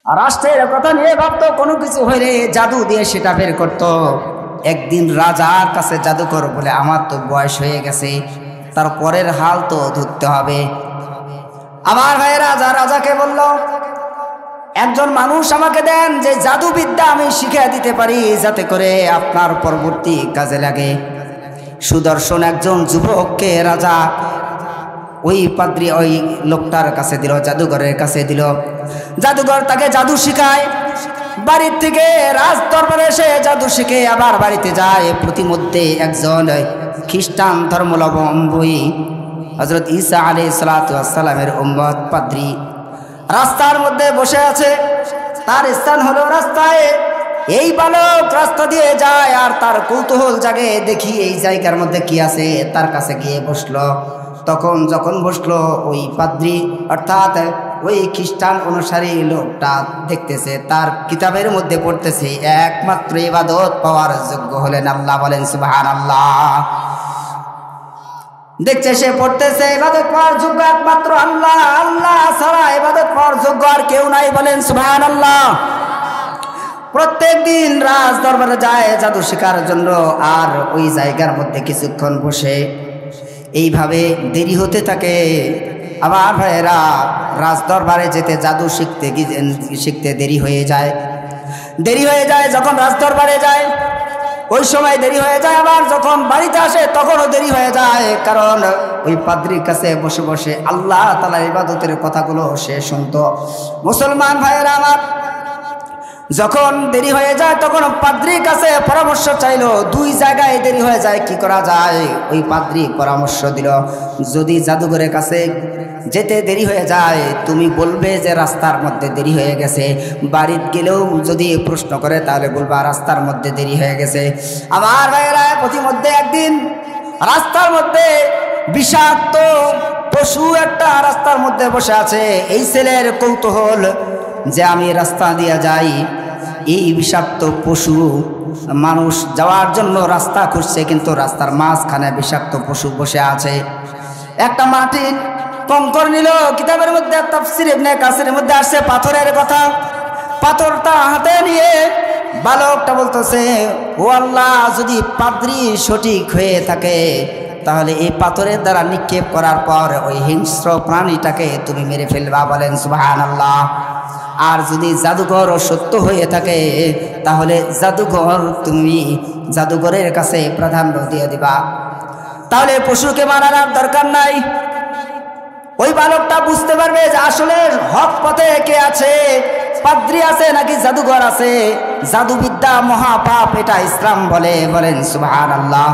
রাষ্ট্রের কথা নিয়ে ভাবতো, কোনো কিছু হইলে জাদু দিয়ে সেটা বের করতো। একদিন রাজার কাছে জাদুকর বলে, আমার তো বয়স হয়ে গেছে, তার পরের হাল তো ধরতে হবে। আমার ভাই রাজাকে বলল, একজন মানুষ আমাকে দেন যে জাদুবিদ্যা আমি শিখিয়ে দিতে পারি, যাতে করে আপনার পরবর্তী কাজে লাগে। সুদর্শন একজন যুবককে রাজা ওই পাদ্রী ওই লোকটার কাছে দিল, জাদুঘরের কাছে দিল। জাদুঘর তাকে জাদু শিখায়। বাড়ির থেকে রাজ দরবারে এসে জাদু শিখে আবার বাড়িতে যায়। প্রতিমধ্যে একজন খ্রিস্টান ধর্মাবলম্বী হযরত ঈসা আলাইহিস সালাতু ওয়াস সালামের উম্মত পাদ্রী রাস্তার মধ্যে বসে আছে। তার স্থান হলো রাস্তায়। এই বালক রাস্তা দিয়ে যায় আর তার কৌতূহল জাগে, দেখি এই জায়গার মধ্যে কি আছে। তার কাছে গিয়ে বসলো। যখন বসলো, ওই পাদ্রী অর্থাৎ ওই খ্রিস্টান অনুসারী লোকটা দেখতেছে, তার কিতাবের মধ্যে পড়তেছে, একমাত্র ইবাদত পাওয়ার যোগ্য হলেন আল্লাহ। বলেন সুবহানাল্লাহ। দেখছে, সে পড়তেছে, ইবাদত পাওয়ার যোগ্য একমাত্র আল্লাহ, আল্লাহ ছাড়া ইবাদত পাওয়ার যোগ্য আর কেউ নাই। বলেন সুবহানাল্লাহ। প্রত্যেক দিন রাজ দরবারে যায় জাদু শেখার জন্য, আর ওই জায়গার মধ্যে কিছুক্ষণ বসে এইভাবে দেরি হতে থাকে। আমার ভাইয়েরা, রাজ দরবারে যেতে জাদু শিখতে দেরি হয়ে যায়। যখন রাজ দরবারে যায় ওই সময় দেরি হয়ে যায়, আবার যখন বাড়িতে আসে তখনও দেরি হয়ে যায়। কারণ ওই পাদ্রীর কাছে বসে বসে আল্লাহ তাআলার ইবাদতের কথাগুলো সে শুনতো। মুসলমান ভাইয়েরা আমার, যখন দেরি হয়ে যায় তখন পাদ্রীর কাছে পরামর্শ চাইলো। দুই জায়গায় দেরি হয়ে যায়, কি করা যায়? ওই পাদ্রী পরামর্শ দিল, যদি জাদুঘরের কাছে যেতে দেরি হয়ে যায়, তুমি বলবে যে রাস্তার মধ্যে দেরি হয়ে গেছে। বাড়িতে গেলেও যদি প্রশ্ন করে তাহলে বলবা রাস্তার মধ্যে দেরি হয়ে গেছে। আমার ভাইয়েরা, প্রতিমধ্যে একদিন রাস্তার মধ্যে বিষাক্ত পশু একটা রাস্তার মধ্যে বসে আছে। এই ছেলের কৌতূহল যে আমি রাস্তা দিয়ে যাই, এই বিষাক্ত পশু মানুষ যাওয়ার জন্য রাস্তা খুঁজছে, কিন্তু রাস্তার মাঝখানে বিষাক্ত পশু বসে আছে। একটা মাটির কঙ্কর নিল। কিতাবের মধ্যে তাফসীর ইবনে কাসিরের মধ্যে আসছে পাথরের কথা। পাথরটা হাতে নিয়ে বালকটা বলতেছে, ও আল্লাহ, যদি পাদ্রী সঠিক হয়ে থাকে তাহলে এই পাথরের দ্বারা নিক্ষেপ করার পর ওই হিংস্র প্রাণীটাকে তুমি মেরে ফেলবা। বলেন সুবহানাল্লাহ। আর যদি জাদুঘর সত্য হয়ে থাকে তাহলে তুমি জাদুঘরের কাছে প্রাধান্য দিয়ে দিবা, তাহলে পশুকে মারার আর দরকার নাই। ওই বালকটা বুঝতে পারবে যে আসলে হক পথে কে আছে, পাদ্রী আছে নাকি জাদুঘর আছে। জাদুবিদ্যা মহাপাপ, এটা ইসলাম বলে। বলেন সুবহানাল্লাহ।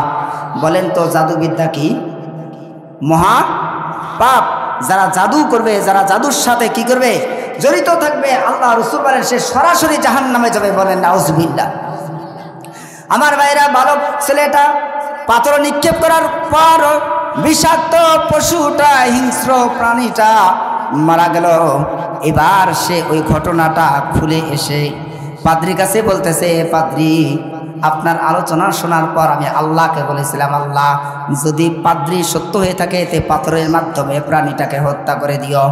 বলেন তো জাদুবিদ্যা কি? মহা পাপ। যারা জাদু করবে, যারা জাদুর সাথে কি করবে, জড়িত থাকবে, আল্লাহ রাসূল বলেন সে সরাসরি জাহান্নামে যাবে। বলেন নাউজুবিল্লাহ। আমার ভাইরা, বালক ছেলেটা পাথর নিক্ষেপ করার পর বিষাক্ত পশুটা, হিংস্র প্রাণীটা মারা গেল। এবার সে ওই ঘটনাটা খুলে এসে পাদ্রীর কাছে বলতেছে, পাদ্রী, আপনার আলোচনা শোনার পর আমি আল্লাহকে বলেছিলাম, আল্লাহ, যদি পাদ্রী সত্য হয়ে থাকে তে পাথরের মাধ্যমে প্রাণীটাকে হত্যা করে দিও।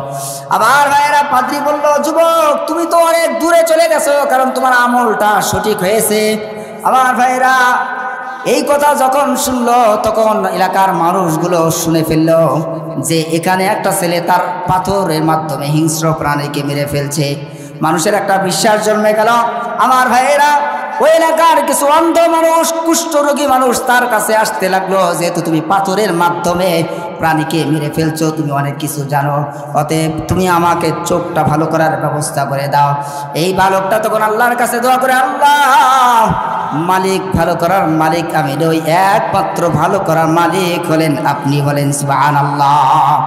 আবার ভাইয়েরা, পাদ্রী বলল, যুবক, তুমি তো অনেক দূরে চলে গেছো, কারণ তোমার আমলটা সঠিক হয়েছে। আমার ভাইয়েরা, এই কথা যখন শুনলো তখন এলাকার মানুষগুলো শুনে ফেলল যে এখানে একটা ছেলে তার পাথরের মাধ্যমে হিংস্র প্রাণীকে মেরে ফেলছে। মানুষের একটা বিশ্বাস জন্মে গেল। আমার ভাইয়েরা, ওই এলাকার কিছু অন্ধ মানুষ, কুষ্ঠরোগী মানুষ তার কাছে আসতে লাগলো, যেহেতু তুমি পাথরের মাধ্যমে প্রাণীকে মেরে ফেলছো, তুমি অনেক কিছু জানো, অতএব তুমি আমাকে চোখটা ভালো করার ব্যবস্থা করে দাও। এই বালকটা তখন আল্লাহর কাছে দোয়া করে, আল্লাহ, মালিক, ভালো করার মালিক আমি নই, একমাত্র ভালো করার মালিক হলেন আপনি। বলেন সুবহানাল্লাহ।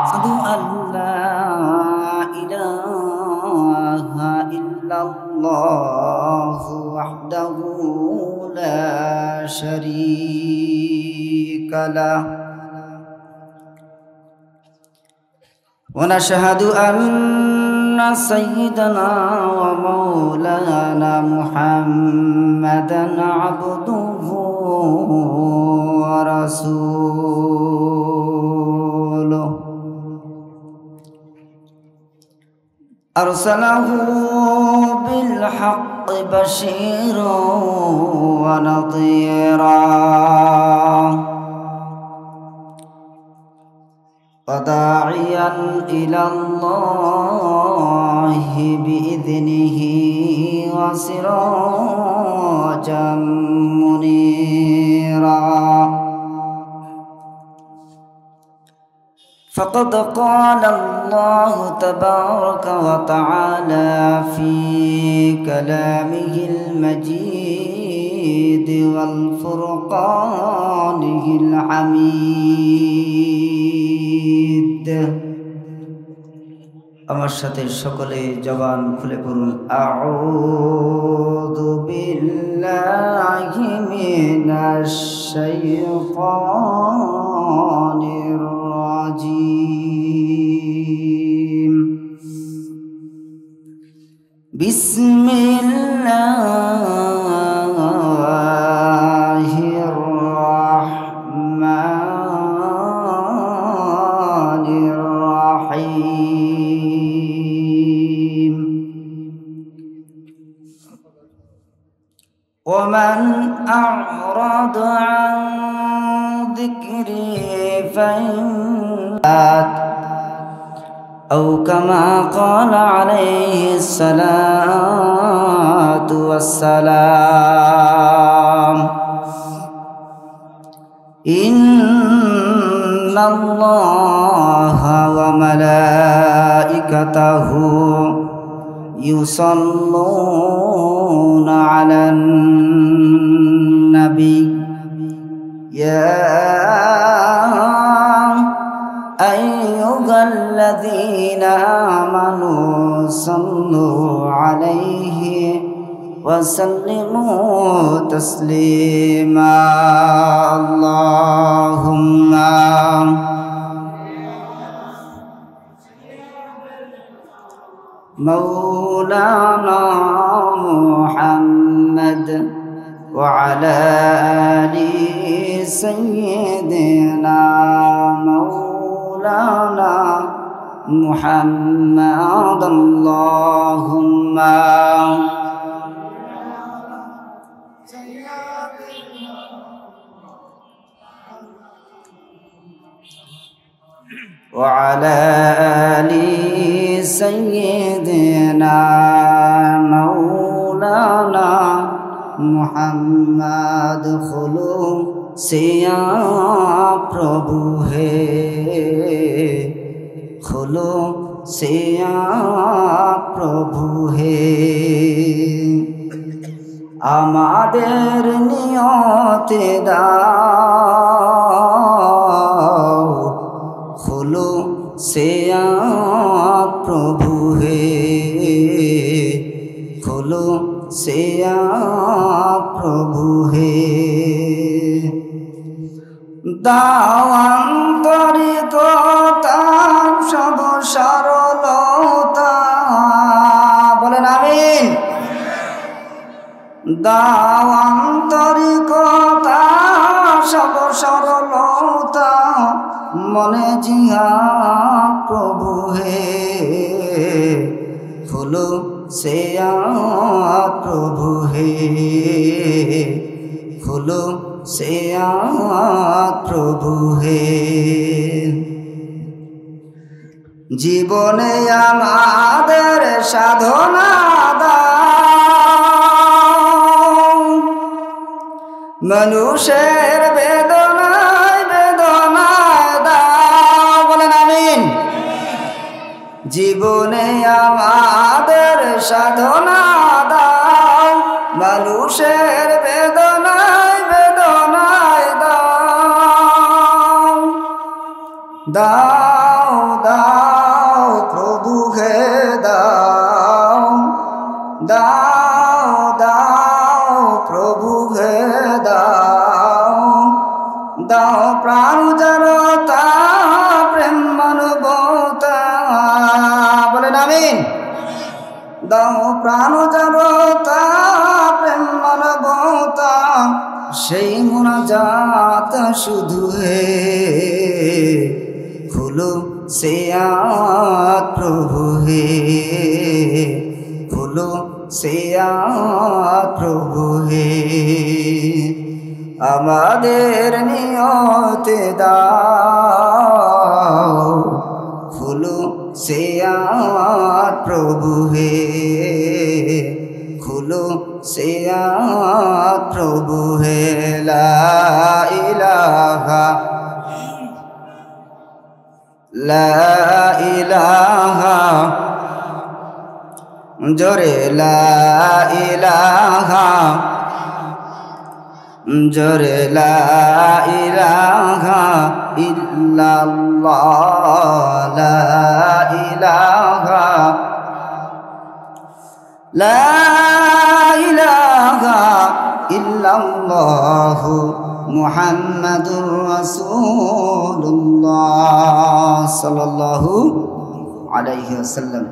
ইল্লাল্লাহু ওয়াহদাহু লা শারীকা লাহু ওয়া নাশহাদু আন্না সাইয়্যিদানা ওয়া মাওলানা মুহাম্মাদান আবদুহু ওয়া রাসূলুহু أرسله بالحق بشيرا ونظيرا وداعيا إلى الله بإذنه وسراجا منيرا فقد قال الله تبارك وتعالى في كلامه المجيد والفرقانه الحميد আমার সাথে সকলে জবান খুলে পড়ুন আউযু বিল্লাহি মিনাশ শাইতানির রাজিম বিসমিল্লাহির রাহমানির রাহিম ومن أعرض عن ذكري فإن أو كما قال عليه الصلاة والسلام إن الله وملائكته يصلون على النبي يا أيها الذين آمنوا صلوا عليه وسلموا تسليما اللهم مولانا محمد وعلى آل سيدنا مولانا محمد اللهم وعلى آل سيدنا مولانا محمد खुलूसिया प्रभु है खुलूसिया प्रभु है আমাদের নিয়তে দাও খুলূসিয়া প্রভু হে খুলূসিয়া প্রভু হে দাওয়ান্তরিকতা সব সরলতা বলেন আমিন দাওয়ান্তরিকতা সব সরলতা মনে জিহা প্রভু হে খুলূসিয়া প্রভু হে খুলূসিয়া প্রভু হে জীবনে আমাদের সাধনা দাও মানুষের বেদনায় বেদনায় দাও বলেন আমিন জীবনে আমাদের সাধনা দাও মানুষের বেদনায় বেদনায় দাও দাও দাও প্রভু হে দাও দাও দাও প্রভু হে দাও দাও প্রাণ জড়তা প্রেম মানবতা বলেন আমিন দাও প্রাণ জড়তা প্রেম মানবতা সেই মুনাজাত শুধু হে খুলূসিয়া প্রভু হে সিয়াত প্রভু হে আমাদের নিয়তে দাও খুলো সিয়াত প্রভু হে খুলো সিয়াত প্রভু হে লা ইলাহা জোরে লা ইলাহা জোরে লা ইলাহা ইল্লাল্লাহ লা ইলাহা ইল্লাল্লাহ মুহাম্মাদুর রাসূলুল্লাহ সাল্লাল্লাহু আলাইহি ওয়াসাল্লাম।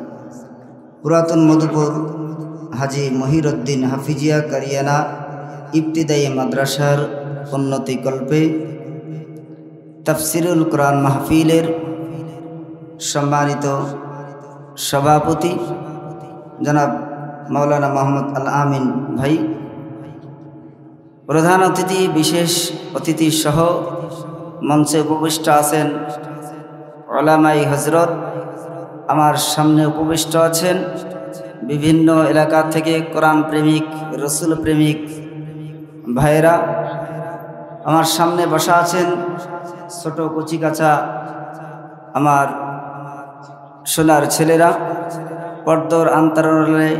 পুরাতন মধুপুর হাজী মহিরউদ্দিন হাফিজিয়া কারিয়ানা ইবতিদায়ী মাদ্রাসার উন্নতিকল্পে তাফসিরুল কোরআন মাহফিলের সম্মানিত সভাপতি জনাব মাওলানা মোহাম্মদ আল আমিন ভাই, প্রধান অতিথি বিশেষ অতিথি সহ মঞ্চে উপবিষ্ট আছেন উলামায়ে হযরত, আমার সামনে উপবিষ্ট আছেন বিভিন্ন এলাকা থেকে কোরআন প্রেমিক রসুল প্রেমিক ভাইরা, আমার সামনে বসা আছেন ছোট কচিকাচা আমার সোনার ছেলেরা, পর্দার অন্তরালে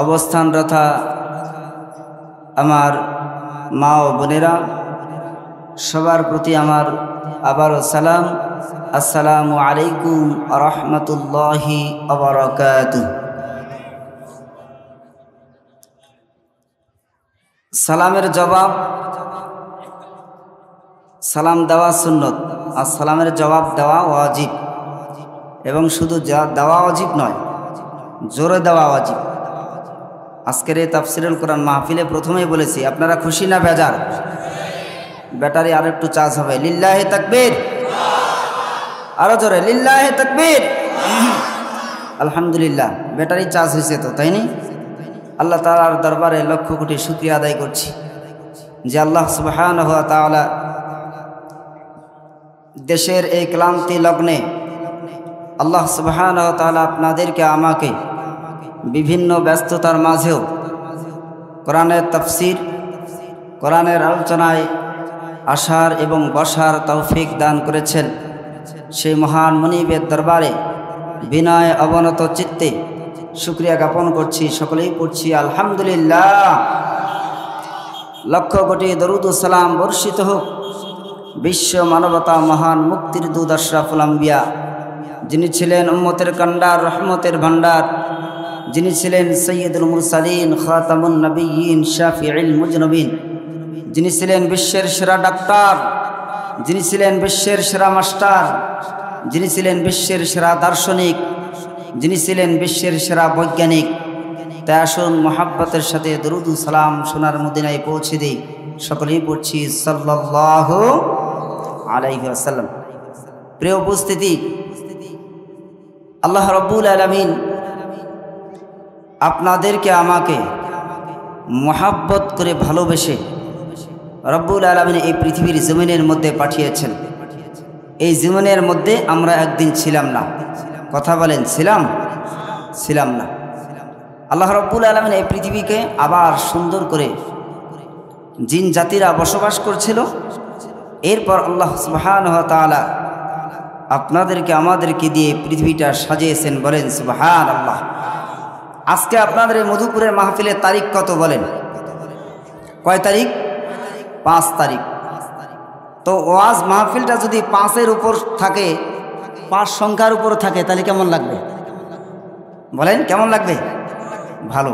অবস্থানরত আমার মা ও বোনেরা, সবার প্রতি আমার আবারও সালাম, আসসালামু আলাইকুম ওয়া রাহমাতুল্লাহি ওয়া বারাকাতুহু। সালামের জবাব, সালাম দেওয়া সুন্নত আর সালামের জবাব দেওয়া ওয়াজিব, এবং শুধু দেওয়া ওয়াজিব নয়, জোরে দেওয়া ওয়াজিব। আজকের এই তাফসিরুল কোরআন মাহফিলে প্রথমেই বলেছি, আপনারা খুশি না বেজার? ব্যাটারি আর একটু চার্জ হবে। লিল্লাহি তাকবীর, আরো জোরে লিল্লাহি তাকবীর। আলহামদুলিল্লাহ, ব্যাটারি চার্জ হয়েছে তো, তাই নি? আল্লাহ তাআলার দরবারে লক্ষ কোটি শুকরিয়া আদায় করছি যে আল্লাহ সুবহানাহু ওয়া তাআলা দেশের এই ক্লান্তি লগ্নে আল্লাহ সুবহানাহু ওয়া তাআলা আপনাদেরকে আমাকে বিভিন্ন ব্যস্ততার মাঝেও কোরআনের তাফসির, কোরআনের আলোচনায় আসার এবং বসার তৌফিক দান করেছেন। সেই মহান মুনিবের দরবারে বিনয় অবনত চিত্তে শুকরিয়া জ্ঞাপন করছি। সকলেই পড়ছি আলহামদুলিল্লাহ। লক্ষ কোটি দরুদ ও সালাম বর্ষিত হোক বিশ্ব মানবতা মহান মুক্তির দূত আশরাফুল আম্বিয়া, যিনি ছিলেন উম্মতের কান্ডার, রহমতের ভান্ডার, যিনি ছিলেন সৈয়দুল মুরসালিন, খাতামুন নবিয়্যিন, শাফিউল মুজনবিন, যিনি ছিলেন বিশ্বের সেরা ডাক্তার, যিনি ছিলেন বিশ্বের সেরা মাস্টার, যিনি ছিলেন বিশ্বের সেরা দার্শনিক, যিনি ছিলেন বিশ্বের সেরা বৈজ্ঞানিক। তাই আসুন মোহাব্বতের সাথে দরুদ ও সালাম সোনার মদিনায় পৌঁছে দিই। সকলেই পড়ছি সাল্লাল্লাহু আলাইহি ওয়াসাল্লাম। প্রিয় উপস্থিতি, আল্লাহ রাব্বুল আলামিন আপনাদেরকে আমাকে মোহাব্বত করে ভালোবেসে রব্বুল আলামিন এই পৃথিবীর জমিনের মধ্যে পাঠিয়েছেন। এই জীবনের মধ্যে আমরা একদিন ছিলাম না। কথা বলেন, ছিলাম না। আল্লাহ রাব্বুল আলামিন এই পৃথিবীকে আবার সুন্দর করে জিন জাতিরা বসবাস করছিল। এরপর আল্লাহ সুবহানাহু ওয়া তাআলা আপনাদেরকে আমাদেরকে দিয়ে পৃথিবীটা সাজিয়েছেন। বলেন সুবহানাল্লাহ। আজকে আপনাদের এই মধুপুরের মাহফিলের তারিখ কত বলেন? কয় তারিখ? 5 তারিখ। তো ওয়াজ মাহফিলটা যদি 5-এর উপর থাকে, 5 সংখ্যার উপর থাকে, তাহলে কেমন লাগবে? বলেন কেমন লাগবে? ভালো।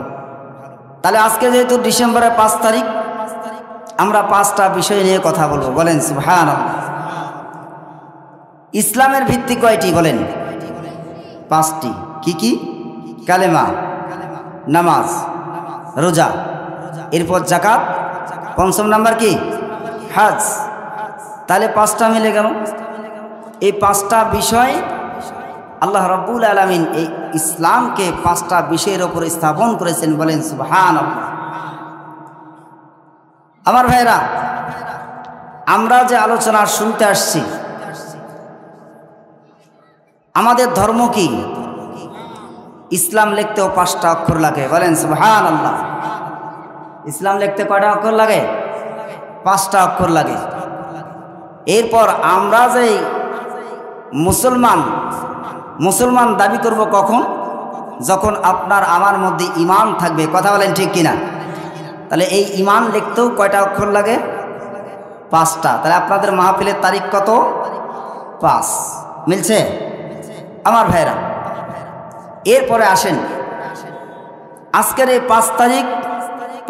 তাহলে আজকে যেহেতু ডিসেম্বরের 5 তারিখ, আমরা 5টা বিষয় নিয়ে কথা বলবো। বলেন সুবহানাল্লাহ। ইসলামের ভিত্তি কয়টি বলেন? 5টি। কি কি? কালেমা, নামাজ, রোজা, এরপর যাকাত, 5ম নাম্বার কি? হজ। তাহলে 5টা মিলে গেল। এই 5টা বিষয় আল্লাহ রাব্বুল আলামিন এই ইসলামকে 5টা বিষয়ের উপর স্থাপন করেছেন, বলেন সুবহানাল্লাহ। আমার ভাইরা, আমরা যে আলোচনা শুনতে আসছি, আমাদের ধর্ম কি? ইসলাম লিখতেও 5টা অক্ষর লাগে, বলেন সুবহানাল্লাহ। ইসলাম লিখতে কয়টা অক্ষর লাগে? 5টা অক্ষর লাগে। এরপর আমরা যে মুসলমান দাবি করব কখন? যখন আপনার আমার মধ্যে ঈমান থাকবে, কথা বলেন ঠিক কিনা? তাহলে এই ঈমান লিখতেও কয়টা অক্ষর লাগে? 5টা। তাহলে আপনাদের মাহফিলের তারিখ কত? 5। মিলছে আমার ভাইরা? এরপরে আসেন, আজকের এই 5 তারিখ,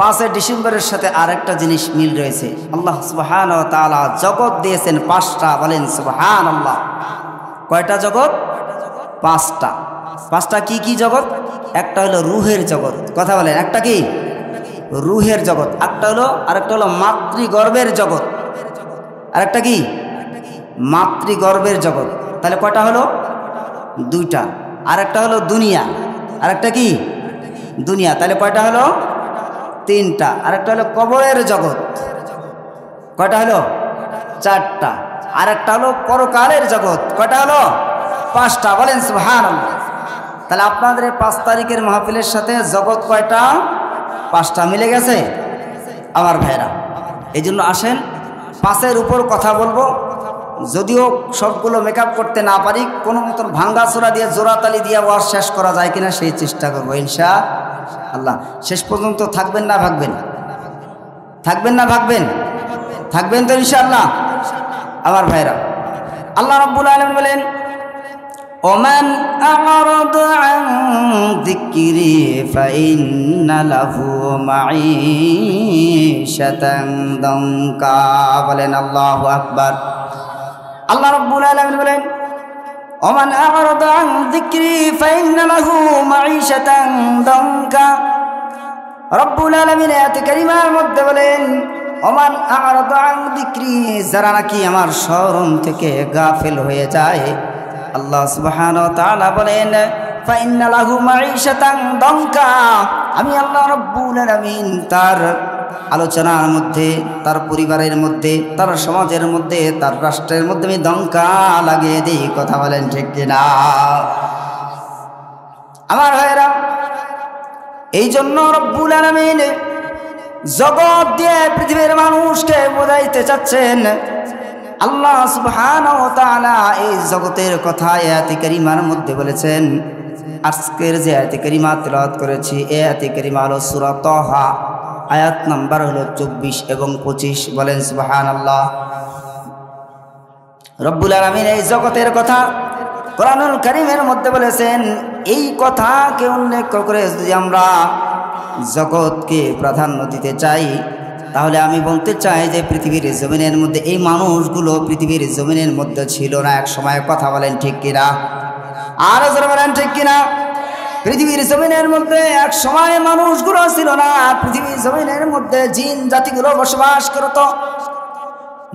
5 ডিসেম্বরের সাথে আরেকটা জিনিস মিল রয়েছে। আল্লাহ সুবহানাহু ওয়া তাআলা জগৎ দিয়েছেন 5টা, বলেন সুবহানাল্লাহ। কয়টা জগৎ? 5টা। 5টা কি কি জগৎ? একটা হলো রুহের জগৎ, কথা বলেন। একটা কি? রুহের জগৎ। আরেকটা হলো মাতৃগর্ভের জগৎ। আরেকটা কি? মাতৃগর্ভের জগৎ। তাহলে কয়টা হলো? 2টা। আরেকটা হলো দুনিয়া। আরেকটা কি? দুনিয়া। তাহলে কয়টা হলো? 3টা। আরেকটা হলো কবরের জগৎ। কয়টা হলো? 4টা। আরেকটা হলো পরকালের জগৎ। কয়টা হলো? 5টা, বলেন সুবহানাল্লাহ। তাহলে আপনাদের 5 তারিখের মাহফিলের সাথে জগৎ কয়টা? 5টা মিলে গেছে আমার ভাইরা। এই জন্য আসেন 5-এর উপর কথা বলবো। যদিও সবগুলো মেকআপ করতে না পারি, কোনো মতন ভাঙ্গাচোরা দিয়ে জোড়াতালি দিয়ে ওয়াজ শেষ করা যায় কিনা সেই চেষ্টা করবো ইনশাআল্লাহ। শেষ পর্যন্ত থাকবেন না ভাগবেন? থাকবেন না ভাগবেন? থাকবেন তো ইনশাআল্লাহ আমার ভাইরা। আল্লাহ রাব্বুল আলামিন বলেন, ওমান আ'রাদা আন যিকরি ফাইন্না লাহু মাঈশাতান দানকা, বলেন আল্লাহু আকবার। আল্লাহ রাব্বুল আলামিন বলেন, ওমান আ'রাদা আন যিকরি ফাইন্না লাহু মাঈশাতান দানকা। রব্বুল আলামিন আয়াতে কারিমার মধ্যে বলেন, ওমান আ'রাদা আন যিকরি, যারা নাকি আমার স্মরণ থেকে গাফিল হয়ে যায়, আল্লাহ সুবহানাহু ওয়া তাআলা বলেন, ফাইন্না লাহু মাঈশাতান দানকা, আমি আল্লাহ রাব্বুল আলামিন তার আলোচনার মধ্যে, তার পরিবারের মধ্যে, তার সমাজের মধ্যে, তার রাষ্ট্রের মধ্যে আমি দঙ্কা লাগিয়ে দিই, কথা বলেন ঠিক কিনা আমার ভাইরা? এই জন্য রব্বুল আলামিন জগৎ দিয়ে পৃথিবীর মানুষকে বোঝাইতে চাচ্ছেন। আল্লাহ সুবহানাহু ওয়া তাআলা এই জগতের কথা আয়াতে কারিমার মধ্যে বলেছেন। আজকের যে আয়াতে কারিমা তেলাওয়াত করেছি, এই আয়াতে কারিমা হলো সূরা তাহা, আয়াত নাম্বার হলো 24 এবং 25, বলেন সুবহানাল্লাহ। রব্বুল আলামিন এই জগতের কথা কোরআনুল কারীমের মধ্যে বলেছেন। এই কথাকে উল্লেখ করে যদি আমরা জগৎকে প্রাধান্য দিতে চাই, তাহলে আমি বলতে চাই যে পৃথিবীর জমিনের মধ্যে এই মানুষগুলো পৃথিবীর জমিনের মধ্যে ছিল না এক সময়, কথা বলেন ঠিক কিনা? আর যারা বলেন ঠিক কিনা? পৃথিবীর জমিনের মধ্যে এক সময় মানুষগুলো ছিল না। পৃথিবীর জমিনের মধ্যে জিন জাতিগুলো বসবাস করত।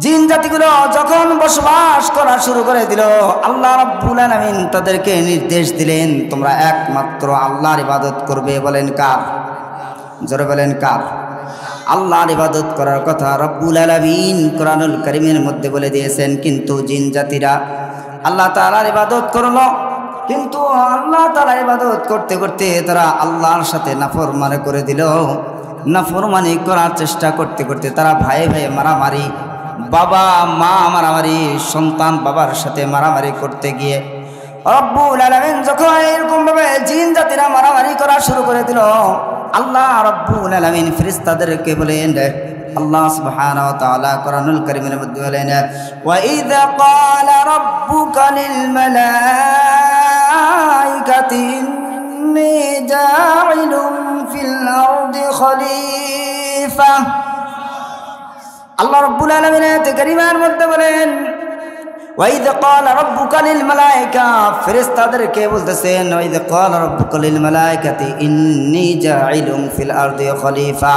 জিন জাতিগুলো যখন বসবাস করা শুরু করে দিল, আল্লাহ রাব্বুল আলামিন তাদেরকে নির্দেশ দিলেন, তোমরা একমাত্র আল্লাহর ইবাদত করবে। বলেন কার? জোরে বলেন কার? আল্লাহর ইবাদত করার কথা রব্বুল আলামিন কোরআনুল কারীমের মধ্যে বলে দিয়েছেন। কিন্তু জিন জাতিরা আল্লাহ তাআলার ইবাদত করলো, কিন্তু আল্লাহ তাআলার ইবাদত করতে করতে তারা আল্লাহর সাথে নাফরমানি করে দিল। নাফরমানি করার চেষ্টা করতে করতে তারা ভাইয়ে ভাইয়ে মারামারি, বাবা মা মারামারি, সন্তান বাবার সাথে মারামারি করতে গিয়ে রব্বুল আলামিন যখন এরকম ভাবে জিন জাতিরা মারামারি করা শুরু করে দিল, আল্লাহ রাব্বুল আলামিন ফেরেশতাদেরকে বলেন, আল্লাহ সুবহানাহু ওয়া তাআলা কোরআনুল কারীমের মধ্যে বলেন, ওয়া ইযা ক্বালা রাব্বুকা লিল মালাইকাতি ইন্নী জাইলুম ফিল আরদি খলিফা। আল্লাহ রাব্বুল আলামিন আয়াতে কারীমার মধ্যে বলেন, ওয়া ইযা ক্বালা রাব্বুকা লিল মালাইকা, ফেরেশতাদেরকে বলতেছেন, ওয়া ইযা ক্বালা রাব্বুকা লিল মালাইকাতি ইন্নী জাইলুম ফিল আরদি খলিফা,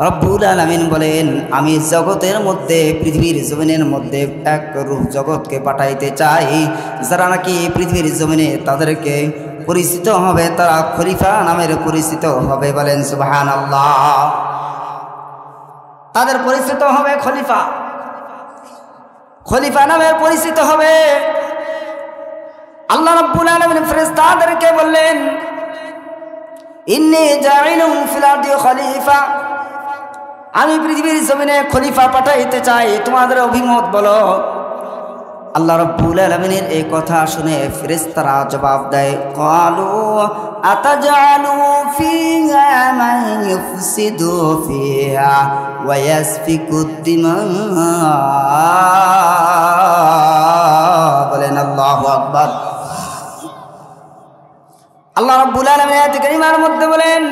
রব্বুল আলামিন বলেন, আমি জগতের মধ্যে, পৃথিবীর জমিনের মধ্যে এক রূহ জগৎকে পাঠাইতে চাই, যারা নাকি পৃথিবীর জমিনে তাদেরকে পরিচিত হবে, তারা খলিফা নামের পরিচিত হবে। বলেন সুবহানাল্লাহ। তাদের পরিচিত হবে খলিফা, খলিফা নামে পরিচিত হবে। আল্লাহ রাব্বুল আলামিন ফেরেশতাদেরকে বললেন, ইন্নী জাইলুন ফিল আরদি খলিফা, আমি পৃথিবীর জমিনে খলিফা পাঠাইতে চাই, তোমাদের অভিমত বলো। আল্লাহ রাব্বুল আলামিনের এই কথা শুনে ফেরেশতারা জবাব দেয়, ক্বালু আতাজআলু ফিহা মান ইউফসিদু ফিহা ওয়া ইয়াসফিকুদ দিমা। বলেন আল্লাহু আকবার। আল্লাহ রাব্বুল আলামিন আয়াত কারিমার মধ্যে বলেন,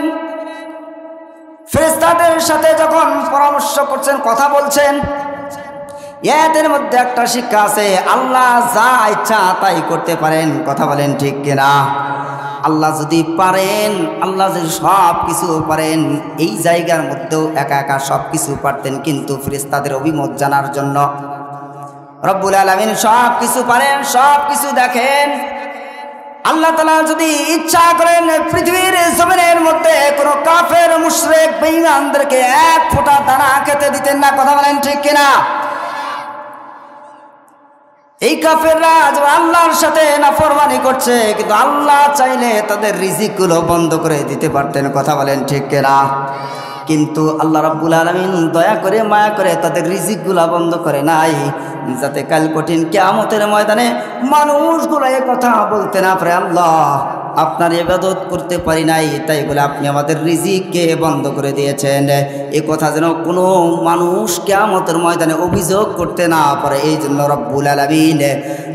ফেরেশতাদের সাথে যখন পরামর্শ করছেন, কথা বলছেন, এর মধ্যে একটা শিক্ষা আছে, আল্লাহ যা ইচ্ছা তাই করতে পারেন। কথা বলেন ঠিক কিনা? আল্লাহ যদি পারেন, আল্লাহ যদি সব কিছু পারেন, এই জায়গার মধ্যেও একা একা সব কিছু পারতেন, কিন্তু ফেরেশতাদের অভিমত জানার জন্য রব্বুল আলামিন সব কিছু পারেন, সব কিছু দেখেন। আল্লাহ তাআলা যদি ইচ্ছা করেন, পৃথিবীর জমিনের মধ্যে কোনো কাফের মুশরিক বেঈমানদেরকে এক ফোঁটা দানা খেতে দিতেন না। কথা বলেন ঠিক কিনা? এই কাফেররা আল্লাহর সাথে নাফরমানি করছে, কিন্তু আল্লাহ চাইলে তাদের রিজিকগুলো বন্ধ করে দিতে পারতেন। কথা বলেন ঠিক কিনা? কিন্তু আল্লাহ রাব্বুল আলামিন দয়া করে মায়া করে তাদের রিজিকগুলা বন্ধ করে নাই, যাতে কাল কঠিন কিয়ামতের ময়দানে মানুষগুলো এই কথা বলতে না পারে, আল্লাহ আপনার ইবাদত করতে পারি নাই, তাই বলে আপনি আমাদের রিজিককে বন্ধ করে দিয়েছেন। এই কথা যেন কোনো মানুষ কিয়ামতের ময়দানে অভিযোগ করতে না পারে, এই জন্য রব্বুল আলামিন,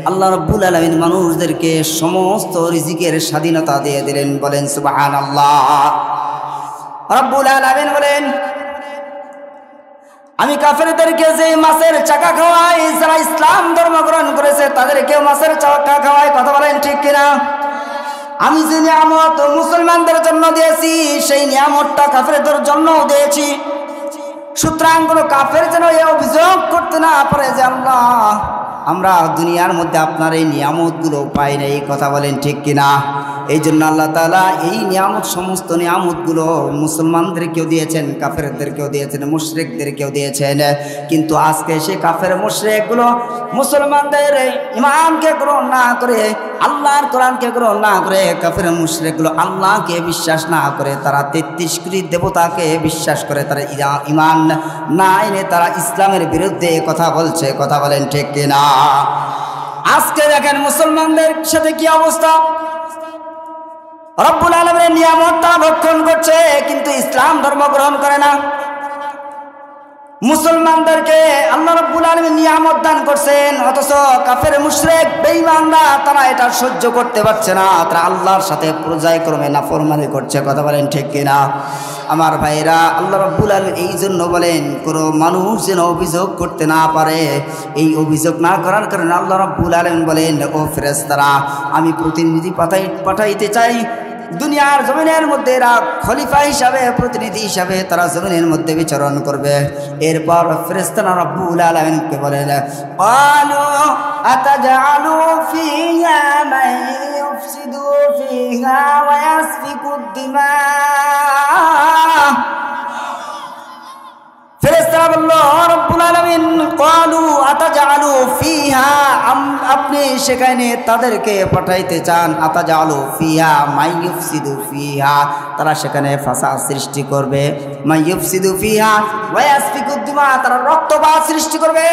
আল্লাহ রব্বুল আলামিন মানুষদেরকে সমস্ত রিজিকের স্বাধীনতা দিয়ে দিলেন। বলেন সুবহানাল্লাহ। রব্বুল আলামিন বলেন, আমি কাফেরদেরকে যে মাছের চাকা খাওয়াই, যারা ইসলাম ধর্ম গ্রহণ করেছে তাদেরকেও মাছের চাকা খাওয়াই। কথা বলেন ঠিক কিনা? আমি যে নিয়ামত মুসলমানদের জন্য দিয়েছি, সেই নিয়ামতটা কাফেরদের জন্যও দিয়েছি। সুতরাং কোনো কাফের যেন এই অভিযোগ করতে না পারে যে আল্লাহ আমরা দুনিয়ার মধ্যে আপনার এই নিয়ামতগুলো পাই না। এই কথা বলেন ঠিক কিনা? এই জন্য আল্লাহ তাআলা এই নিয়ামত, সমস্ত নিয়ামতগুলো মুসলমানদেরকেও দিয়েছেন, কাফেরদেরকেও দিয়েছেন, মুশরিকদেরকেও দিয়েছেন। কিন্তু আজকে সে কাফের মুশরিকগুলো মুসলমানদের ইমানকে গ্রহণ না করে, আল্লাহর কোরআনকে গ্রহণ না করে, কাফের মুশরিকগুলো আল্লাহকে বিশ্বাস না করে, তারা 33 কোটি দেবতাকে বিশ্বাস করে, তারা ইমান না এনে তারা ইসলামের বিরুদ্ধে কথা বলছে। কথা বলেন ঠিক কিনা? আজকে দেখেন মুসলমানদের সাথে কি অবস্থা। রব্বুল আলামিনের নিয়ামতটা ভক্ষণ করছে, কিন্তু ইসলাম ধর্ম গ্রহণ করে না। মুসলমানদেরকে আল্লাহ রাব্বুল আলামিন নিয়ামত দান করছেন, অথচ কাফের মুশরিক বেঈমানরা তারা এটা সহ্য করতে পারছে না, তারা আল্লাহর সাথে পর্যায়ক্রমে নাফরমানি করছে। কথা বলেন ঠিক কিনা? আমার ভাইরা, আল্লাহ রাব্বুল আলামিন এই জন্য বলেন, কোনো মানুষ যেন অভিযোগ করতে না পারে। এই অভিযোগ না করার কারণে আল্লাহ রাব্বুল আলামিন বলেন, ও ফেরেশতারা, আমি প্রতিনিধি পাঠাইতে চাই দুনিয়ার জমিনের মধ্যে। এরা খলিফা হিসাবে, প্রতিনিধি হিসাবে তারা জমিনের মধ্যে বিচরণ করবে। এরপর ফেরেশতারা রব্বুল আলামিনকে বলেন, ক্বালু আতাজআলু ফিহা মান ইউফসিদু ফিহা ওয়া ইয়াসফিকুদ দিমা। ফেরেশতারা বলল, রব্বুল আলামিন, ক্বালু আতাজআলু ফিহা, আপনি সেখানে তাদেরকে পাঠাইতে চান, আতাজআলু ফিহা মান ইউফসিদু ফিহা, তারা সেখানে ফাসাদ সৃষ্টি করবে, মান ইউফসিদু ফিহা ওয়া ইয়াসফিকুদ দিমা, তারা রক্তপাত সৃষ্টি করবে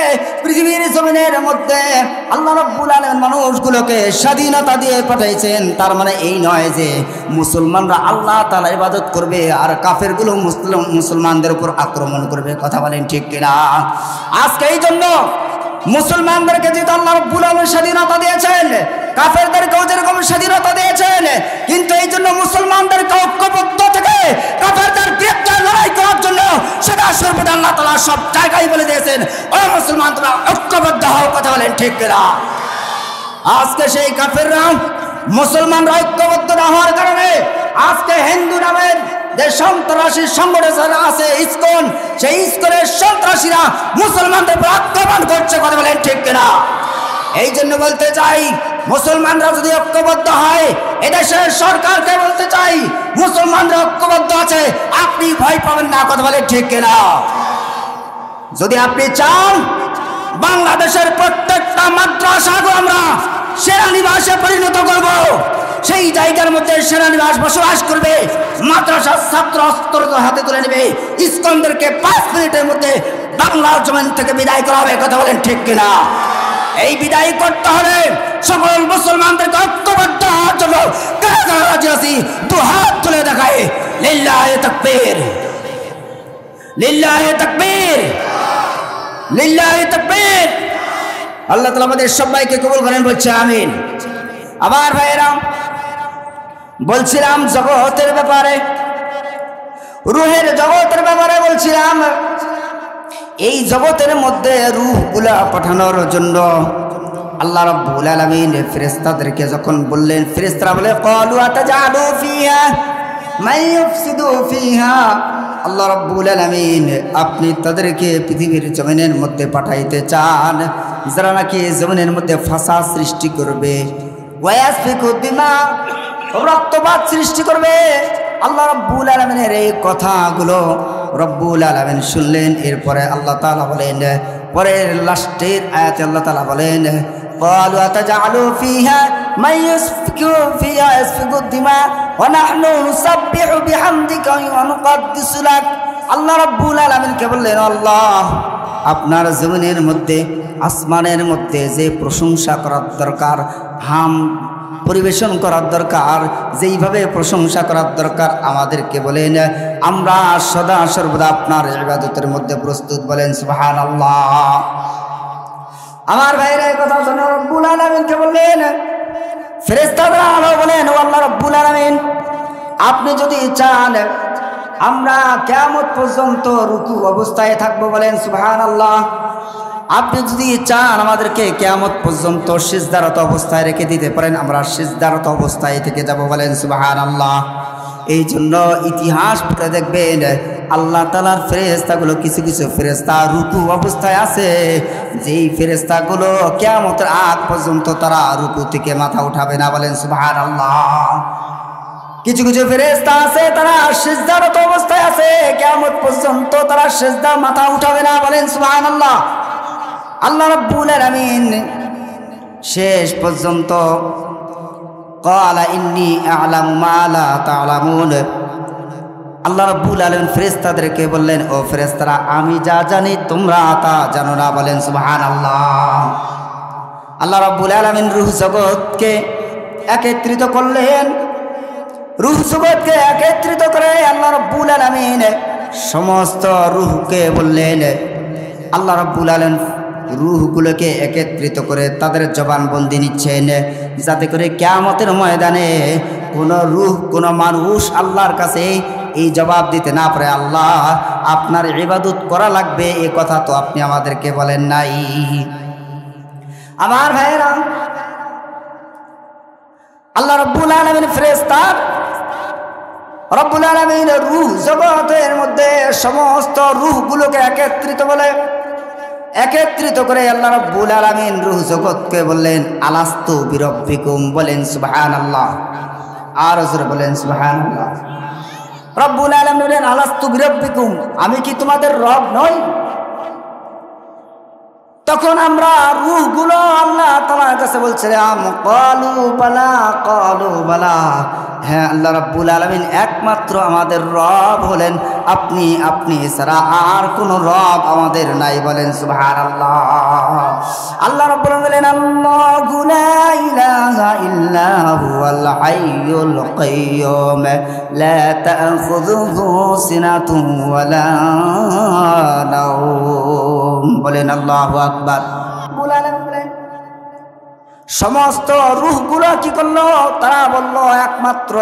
পৃথিবীর জমিনের মধ্যে। আল্লাহ রাব্বুল আলামিন মানুষগুলোকে স্বাধীনতা দিয়ে পাঠাইছেন। তার মানে এই নয় যে মুসলমানরা আল্লাহ তাআলার ইবাদত করবে আর কাফেরগুলো মুসলমানদের উপর আক্রমণ করবে। কথা বলেন ঠিক কিনা? আজকে এই জন্য মুসলমানদেরকে যেহেতু আল্লাহ রাব্বুল আলামিন স্বাধীনতা দিয়েছেন, কাফেরদেরকেও যেরকম স্বাধীনতা দিয়েছেন, কিন্তু এই জন্য মুসলমানদেরকে ঐক্যবদ্ধ থেকে কাফেরদের বিরুদ্ধে লড়াই করার জন্য সদা সর্বদা আল্লাহ তাআলা সব জায়গায় বলে দিয়েছেন, ও মুসলমান তোমরা ঐক্যবদ্ধ হও। কথা বলেন ঠিক কিনা? আজকে সেই কাফেররা মুসলমানরা ঐক্যবদ্ধ না হওয়ার কারণে আজকে হিন্দু নামের যে সন্ত্রাসী সংগঠন আছে ইসকন, সেই ইসকনের সন্ত্রাসীরা মুসলমানদের উপর আক্রমণ করছে, কথা বলেন ঠিক কিনা? এই জন্য বলতে চাই, মুসলমানরা যদি ঐক্যবদ্ধ হয়, এদেশের সরকারকে বলতে চাই, মুসলমানরা ঐক্যবদ্ধ আছে, আপনি ভয় পাবেন না, কথা বলেন ঠিক কিনা? যদি আপনি চান বাংলাদেশের প্রত্যেকটা মাদ্রাসাকে আমরা সেনানিবাসে পরিণত করব, সেই জায়গার মধ্যে সেনানিবাস বসবাস করবে, মাদ্রাসার ছাত্র অস্ত্র হাতে তুলে নেবে, ইসকনদেরকে 5 মিনিটের মধ্যে বাংলার জমিন থেকে বিদায় করা হবে, কথা বলেন ঠিক কিনা? এই বিদায় করতে হলে সকল মুসলমানদেরকে ঐক্যবদ্ধ হওয়ার জন্য কারা কারা রাজি আছি, 2 হাত তুলে দেখায়। লিল্লাহে তাকবীর, লিল্লাহে তাকবীর, লিল্লাহে তাকবীর। আল্লাহ তাআলা আমাদের সবাইকে কবুল করেন, বলছে আমিন। আবার ভাইরা, বলছিলাম জগতের ব্যাপারে, রূহের জগতের ব্যাপারে বলছিলাম। এই জগতের মধ্যে রূহগুলা পাঠানোর জন্য আল্লাহ রাব্বুল আলামিন ফেরেশতাদেরকে যখন বললেন, ফেরেশতারা বলে ক্বালু আতাজালু ফিহা মান ইউফসিদু ফিহা, আল্লাহ রাব্বুল আলামিন আপনি তাদেরকে পৃথিবীর জমিনের মধ্যে পাঠাইতে চান যারা নাকি জমিনের মধ্যে ফাসাদ সৃষ্টি করবে, ওয়াসফিকু দিমা, রক্তপাত সৃষ্টি করবে। আল্লাহ রাব্বুল আলামিনের এই কথাগুলো রব্বুল আলামিন শুনলেন। এরপরে আল্লাহ তাআলা বলেন, পরের লাস্টের আয়াতে আল্লাহ তাআলা বলেন ক্বালু আতাজালু ফিহা মান ইউসফিকু ফিহা ইসফিকু দিমা ওয়া নাহনু নুসাব্বিহু বিহামদিকা ওয়া নুকদ্দিসু লাক। আল্লাহ রাব্বুল আলামিনকে বললেন, আল্লাহ আপনার জমিনের মধ্যে, আসমানের মধ্যে যে প্রশংসা করার দরকার, হাম পরিবেশন করার দরকার, যেইভাবে প্রশংসা করার দরকার আমাদেরকে বলেন, আমরা সদা সর্বদা আপনার ইবাদতের মধ্যে প্রস্তুত, বলেন সুবহানাল্লাহ। আমার ভাইরা এই কথা শুনে রব্বুল আলামিনকে বললেন, ফেরেশতারা বলেন, ও আল্লাহ রব্বুল আলামিন আপনি যদি চান আমরা কিয়ামত পর্যন্ত রুকু অবস্থায় থাকবো, বলেন সুবহানাল্লাহ। আপনি যদি চান আমাদেরকে কিয়ামত পর্যন্ত সিজদারত অবস্থায় রেখে দিতে পারেন, আমরা সিজদারত অবস্থায় থেকে যাব, বলেন সুবহানাল্লাহ। এই জন্য ইতিহাস পড়ে দেখবেন আল্লাহ তাআলার ফেরেশতাগুলো, কিছু কিছু ফেরেশতা রুকু অবস্থায় আছে, যেই ফেরেশতাগুলো কিয়ামতের আগ পর্যন্ত তারা রুকু থেকে মাথা উঠাবে না, বলেন সুবহানাল্লাহ। কিছু কিছু ফেরেশতা আছে তারা সিজদারত অবস্থায় আছে, কিয়ামত পর্যন্ত তারা সিজদা মাথা উঠাবে না, বলেন সুবহানাল্লাহ। আল্লাহ রাব্বুল আলামিন শেষ পর্যন্ত ক্বালা ইন্নী আ'লামু মা লা তা'লামুন, আল্লাহ রাব্বুল আলামিন ফেরেশতাদেরকে বললেন, ও ফেরেশতারা আমি যা জানি তোমরা তা জানো না, বলেন সুবহানাল্লাহ। আল্লাহ রাব্বুল আলামিন রূহ জগৎকে একত্রিত করলেন, রূহ জগৎকে একত্রিত করে আল্লাহ রাব্বুল আলামিন সমস্ত রূহকে বললেন, আল্লাহ রাব্বুল আলামিন রূহগুলোকে একত্রিত করে তাদের জবানবন্দি নিচ্ছেন, যাতে করে কিয়ামতের ময়দানে কোনো রূহ, কোনো মানুষ আল্লাহর কাছে এই জবাব দিতে না পারে, আল্লাহ আপনার ইবাদত করা লাগবে, এই কথা তো আপনি আমাদেরকে বলেন নাই। আমার ভাইয়েরা, আল্লাহ রাব্বুল আলামিন ফেরেশতা রব্বুল আলামিন রূহ জগতের মধ্যে সমস্ত রূহগুলোকে একত্রিত করে আল্লাহ রাব্বুল আলামিন রূহ জগৎকে বললেন, আলাস্তু বিরব্বিকুম, বলেন সুবহানাল্লাহ। আর জোরে বলেন সুবহানাল্লাহ। রব্বুল আলামিন বলেন, আলাস্তু বিরব্বিকুম, আমি কি তোমাদের রব নই? তখন আমরা রূহগুলো আল্লাহ তাআলার কাছে বলছিলাম, ক্বালু বালা, ক্বালু বালা, হ্যাঁ আল্লাহ রাব্বুল আলামিন একমাত্র আমাদের রব হলেন আপনি, আপনি ছাড়া আর কোন রব আমাদের নাই, বলেন সুবহানাল্লাহ। আল্লাহ রাব্বুল আলামিন বলেন, আল্লাহু লা ইলাহা ইল্লা হুয়াল হাইয়ুল কাইয়্যুম লা তা'খুযুহু সিনাতুন ওয়ালা নাওম, বলেন আল্লাহু আকবার। রাব্বুল আলামিন বলেন, সমস্ত রূহগুলো কি করলো? তারা বলল, একমাত্র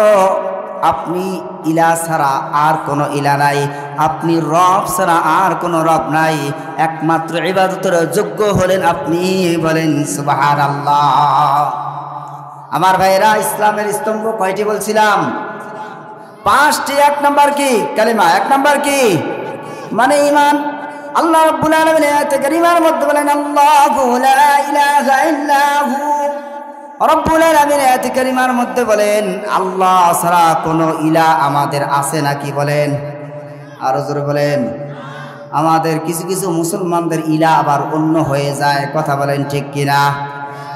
আপনি ইলা ছাড়া আর কোনো ইলা নাই, আপনি রব ছাড়া আর কোনো রব নাই, একমাত্র ইবাদতের যোগ্য হলেন আপনি, বলেন সুবহানাল্লাহ। আমার ভাইরা, ইসলামের স্তম্ভ কয়টি বলছিলাম? পাঁচটি। এক নাম্বার কি? কালিমা। এক নাম্বার কি? মানে ঈমান। আল্লাহ রাব্বুল আলামিন আয়াতে কারিমার মধ্যে বলেন আল্লাহু লা ইলাহা ইল্লাহু। রব্বুল আলামিন আয়াতে কারিমার মধ্যে বলেন আল্লাহ ছাড়া কোনো ইলাহ আমাদের আছে নাকি? বলেন, আরো জোরে বলেন। আমাদের কিছু কিছু মুসলমানদের ইলাহ আবার অন্য হয়ে যায়, কথা বলেন ঠিক কিনা?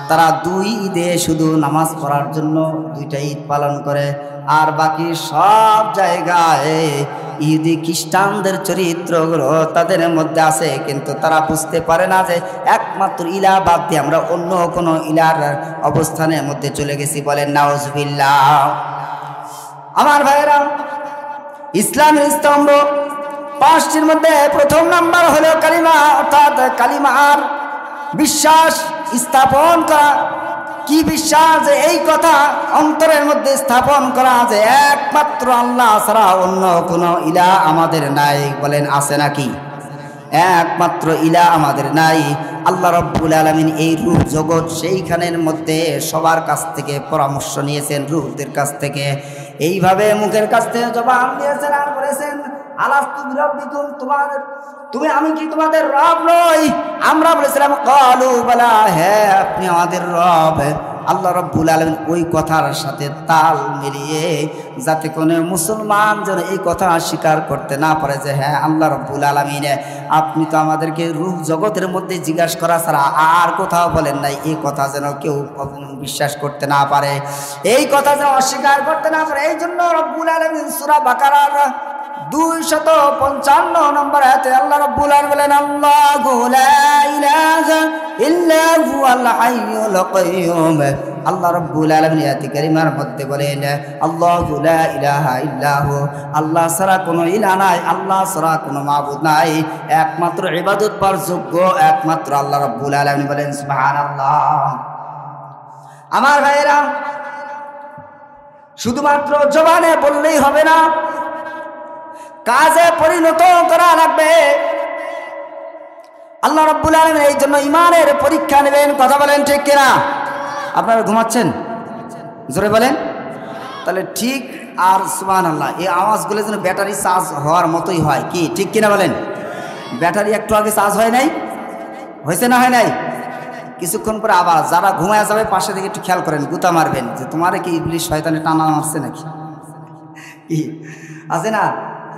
তারা দুই ঈদে শুধু নামাজ পড়ার জন্য দুইটা ঈদ পালন করে, আর বাকি সব জায়গায় ইহুদি খ্রিস্টানদের চরিত্রগুলো তাদের মধ্যে আছে, কিন্তু তারা বুঝতে পারে না যে একমাত্র ইলাহ বাদ দিয়ে আমরা অন্য কোনো ইলাহর অবস্থানের মধ্যে চলে গেছি। বলেন নাউজুবিল্লাহ। আমার ভাইয়েরা, ইসলামের স্তম্ভ পাঁচটির মধ্যে প্রথম নাম্বার হলো কালিমা, অর্থাৎ কালিমার বিশ্বাস স্থাপন করা। কি বিশ্বাস? যে এই কথা অন্তরের মধ্যে স্থাপন করা যে একমাত্র আল্লাহ ছাড়া অন্য কোনো ইলাহ আমাদের নাই। বলেন আছে নাকি? একমাত্র ইলাহ আমাদের নাই। আল্লাহ রাব্বুল আলামিন এই রূহ জগৎ সেইখানের মধ্যে সবার কাছ থেকে পরামর্শ নিয়েছেন, রূহদের কাছ থেকে। এইভাবে মুখের কাছ থেকে জবাব দিয়েছেন আর বলেছেন আলাস্তু বিরাব্বিকুম, তুমি আমি কি তোমাদের রব নই? আমরা বলেছিলাম ক্বালু বালা, হ্যাঁ আপনি আমাদের রব। আল্লাহ রাব্বুল আলামিন ওই কথার সাথে তাল মিলিয়ে যাতে কোনো মুসলমান যেন এই কথা স্বীকার করতে না পারে যে হ্যাঁ আল্লাহ রাব্বুল আলামিন আপনি তো আমাদেরকে রূহ জগতের মধ্যে জিজ্ঞাসা করা ছাড়া আর কোথাও বলেন নাই, এই কথা যেন কেউ বিশ্বাস করতে না পারে, এই কথা যেন অস্বীকার করতে না পারে। এই জন্য রাব্বুল আলামিন সূরা বাকারার 255 নম্বর আয়াতে আল্লাহ রাব্বুল আলামিন বলেন আল্লাহু লা ইলাহা ইল্লা হুয়াল হাইয়ুল কাইয়ুম। আল্লাহ রাব্বুল আলামিন আয়াতে কারিমার মধ্যে বলেন আল্লাহু লা ইলাহা ইল্লা হু, আল্লাহ ছাড়া কোনো ইলাহ নাই, আল্লাহ ছাড়া কোনো মাবুদ নাই, একমাত্র ইবাদত পাওয়ার যোগ্য একমাত্র আল্লাহ রাব্বুল আলামিন। বলেন সুবহানাল্লাহ। আমার ভাইয়েরা, শুধুমাত্র জবানে বললেই হবে না, কাজে পরিণত করা লাগবে। আল্লাহ রাব্বুল আলামিন এই জন্য ইমানের পরীক্ষা নেবেন, কথা বলেন ঠিক কিনা? আপনারা ঘুমাচ্ছেন? জোরে বলেন তাহলে ঠিক। আর সুবহানাল্লাহ, এই আওয়াজগুলো যেন ব্যাটারি চার্জ হওয়ার মতোই হয়, কি ঠিক কিনা বলেন? ব্যাটারি একটু আগে চার্জ হয় নাই, হয়েছে না হয় নাই? কিছুক্ষণ পরে আবার যারা ঘুমায় যাবে পাশে থেকে একটু খেয়াল করেন, গুতা মারবেন যে তোমারে কি ইবলিশ শয়তানে টানা মারছে নাকি? কি আছে না?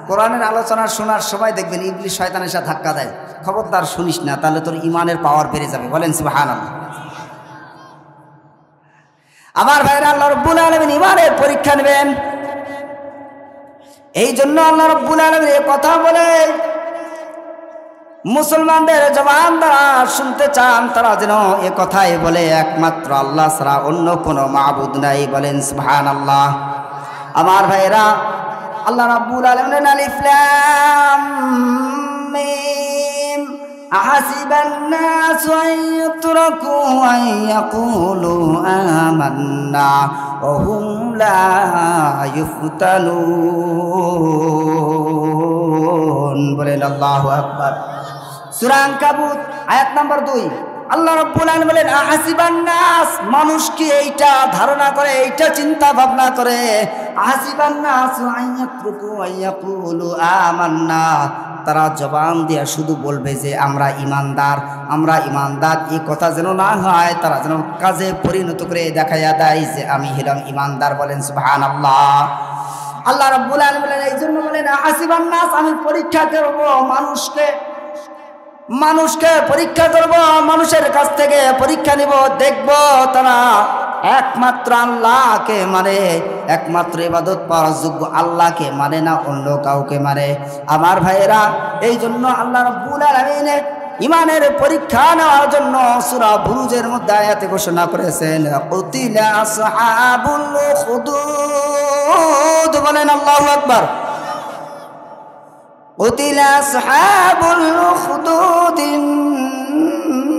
কোরআনের আলোচনা শোনার সময় দেখবেন ইবলিশ শয়তানের সাথে ধাক্কা দেয়, খবরদার শুনিস না, তাহলে তোর ইমানের পাওয়ার বেড়ে যাবে। বলেন সুবহানাল্লাহ। আমার ভাইরা, আল্লাহ রাব্বুল আলামিন ইমানের পরীক্ষা নেবেন। এই জন্য আল্লাহ রাব্বুল আলামিন এই কথা বলে মুসলমানদের জবান দ্বারা শুনতে চান, তারা যেন এ কথাই বলে একমাত্র আল্লাহ ছাড়া অন্য কোনো মাবুদ নাই। বলেন সুবহানাল্লাহ। আমার ভাইরা, আল্লাহ রাব্বুল আলামিন আলিফ লাম মিম আহাসিবান নাস আন ইউতরাকু আন ইয়াকুলু আমান্না ওয়া হুম লা ইফতানুন। বলেন আল্লাহু আকবার। সূরা আনকাবুত আয়াত নাম্বার 2। আল্লাহ রাব্বুল আলামিন বলেন আহাসিবান নাস, মানুষ কি এইটা ধারণা করে, এইটা চিন্তা ভাবনা করে, আহাসিবান নাস আন ইয়াতরুকু আন ইয়াকুলু আমান্না, তারা জবান দিয়ে শুধু বলবে যে আমরা ইমানদার, আমরা ইমানদার, এই কথা যেন না হয়, তারা যেন কাজে পরিণত করে দেখাইয়া দেয় যে আমি হলাম ইমানদার। বলেন সুবহানাল্লাহ। আল্লাহ রাব্বুল আলামিন বলেন এই জন্য বলেন আহাসিবান নাস, আমি পরীক্ষা করব মানুষকে পরীক্ষা করব, মানুষের কাছ থেকে পরীক্ষা নিব, দেখব তারা একমাত্র আল্লাহকে মানে, একমাত্র ইবাদত পাওয়ার যোগ্য আল্লাহকে মানে না অন্য কাউকে মানে। আমার ভাইয়েরা, এই জন্য আল্লাহ রাব্বুল আলামিন ইমানের পরীক্ষা নেওয়ার জন্য সূরা বুরুজের মধ্যে আয়াতে ঘোষণা করেছেন কুতিলা আসহাবুল উখদুদ। বলেন আল্লাহু আকবার। কুতিলা আসহাবুল উখদুদ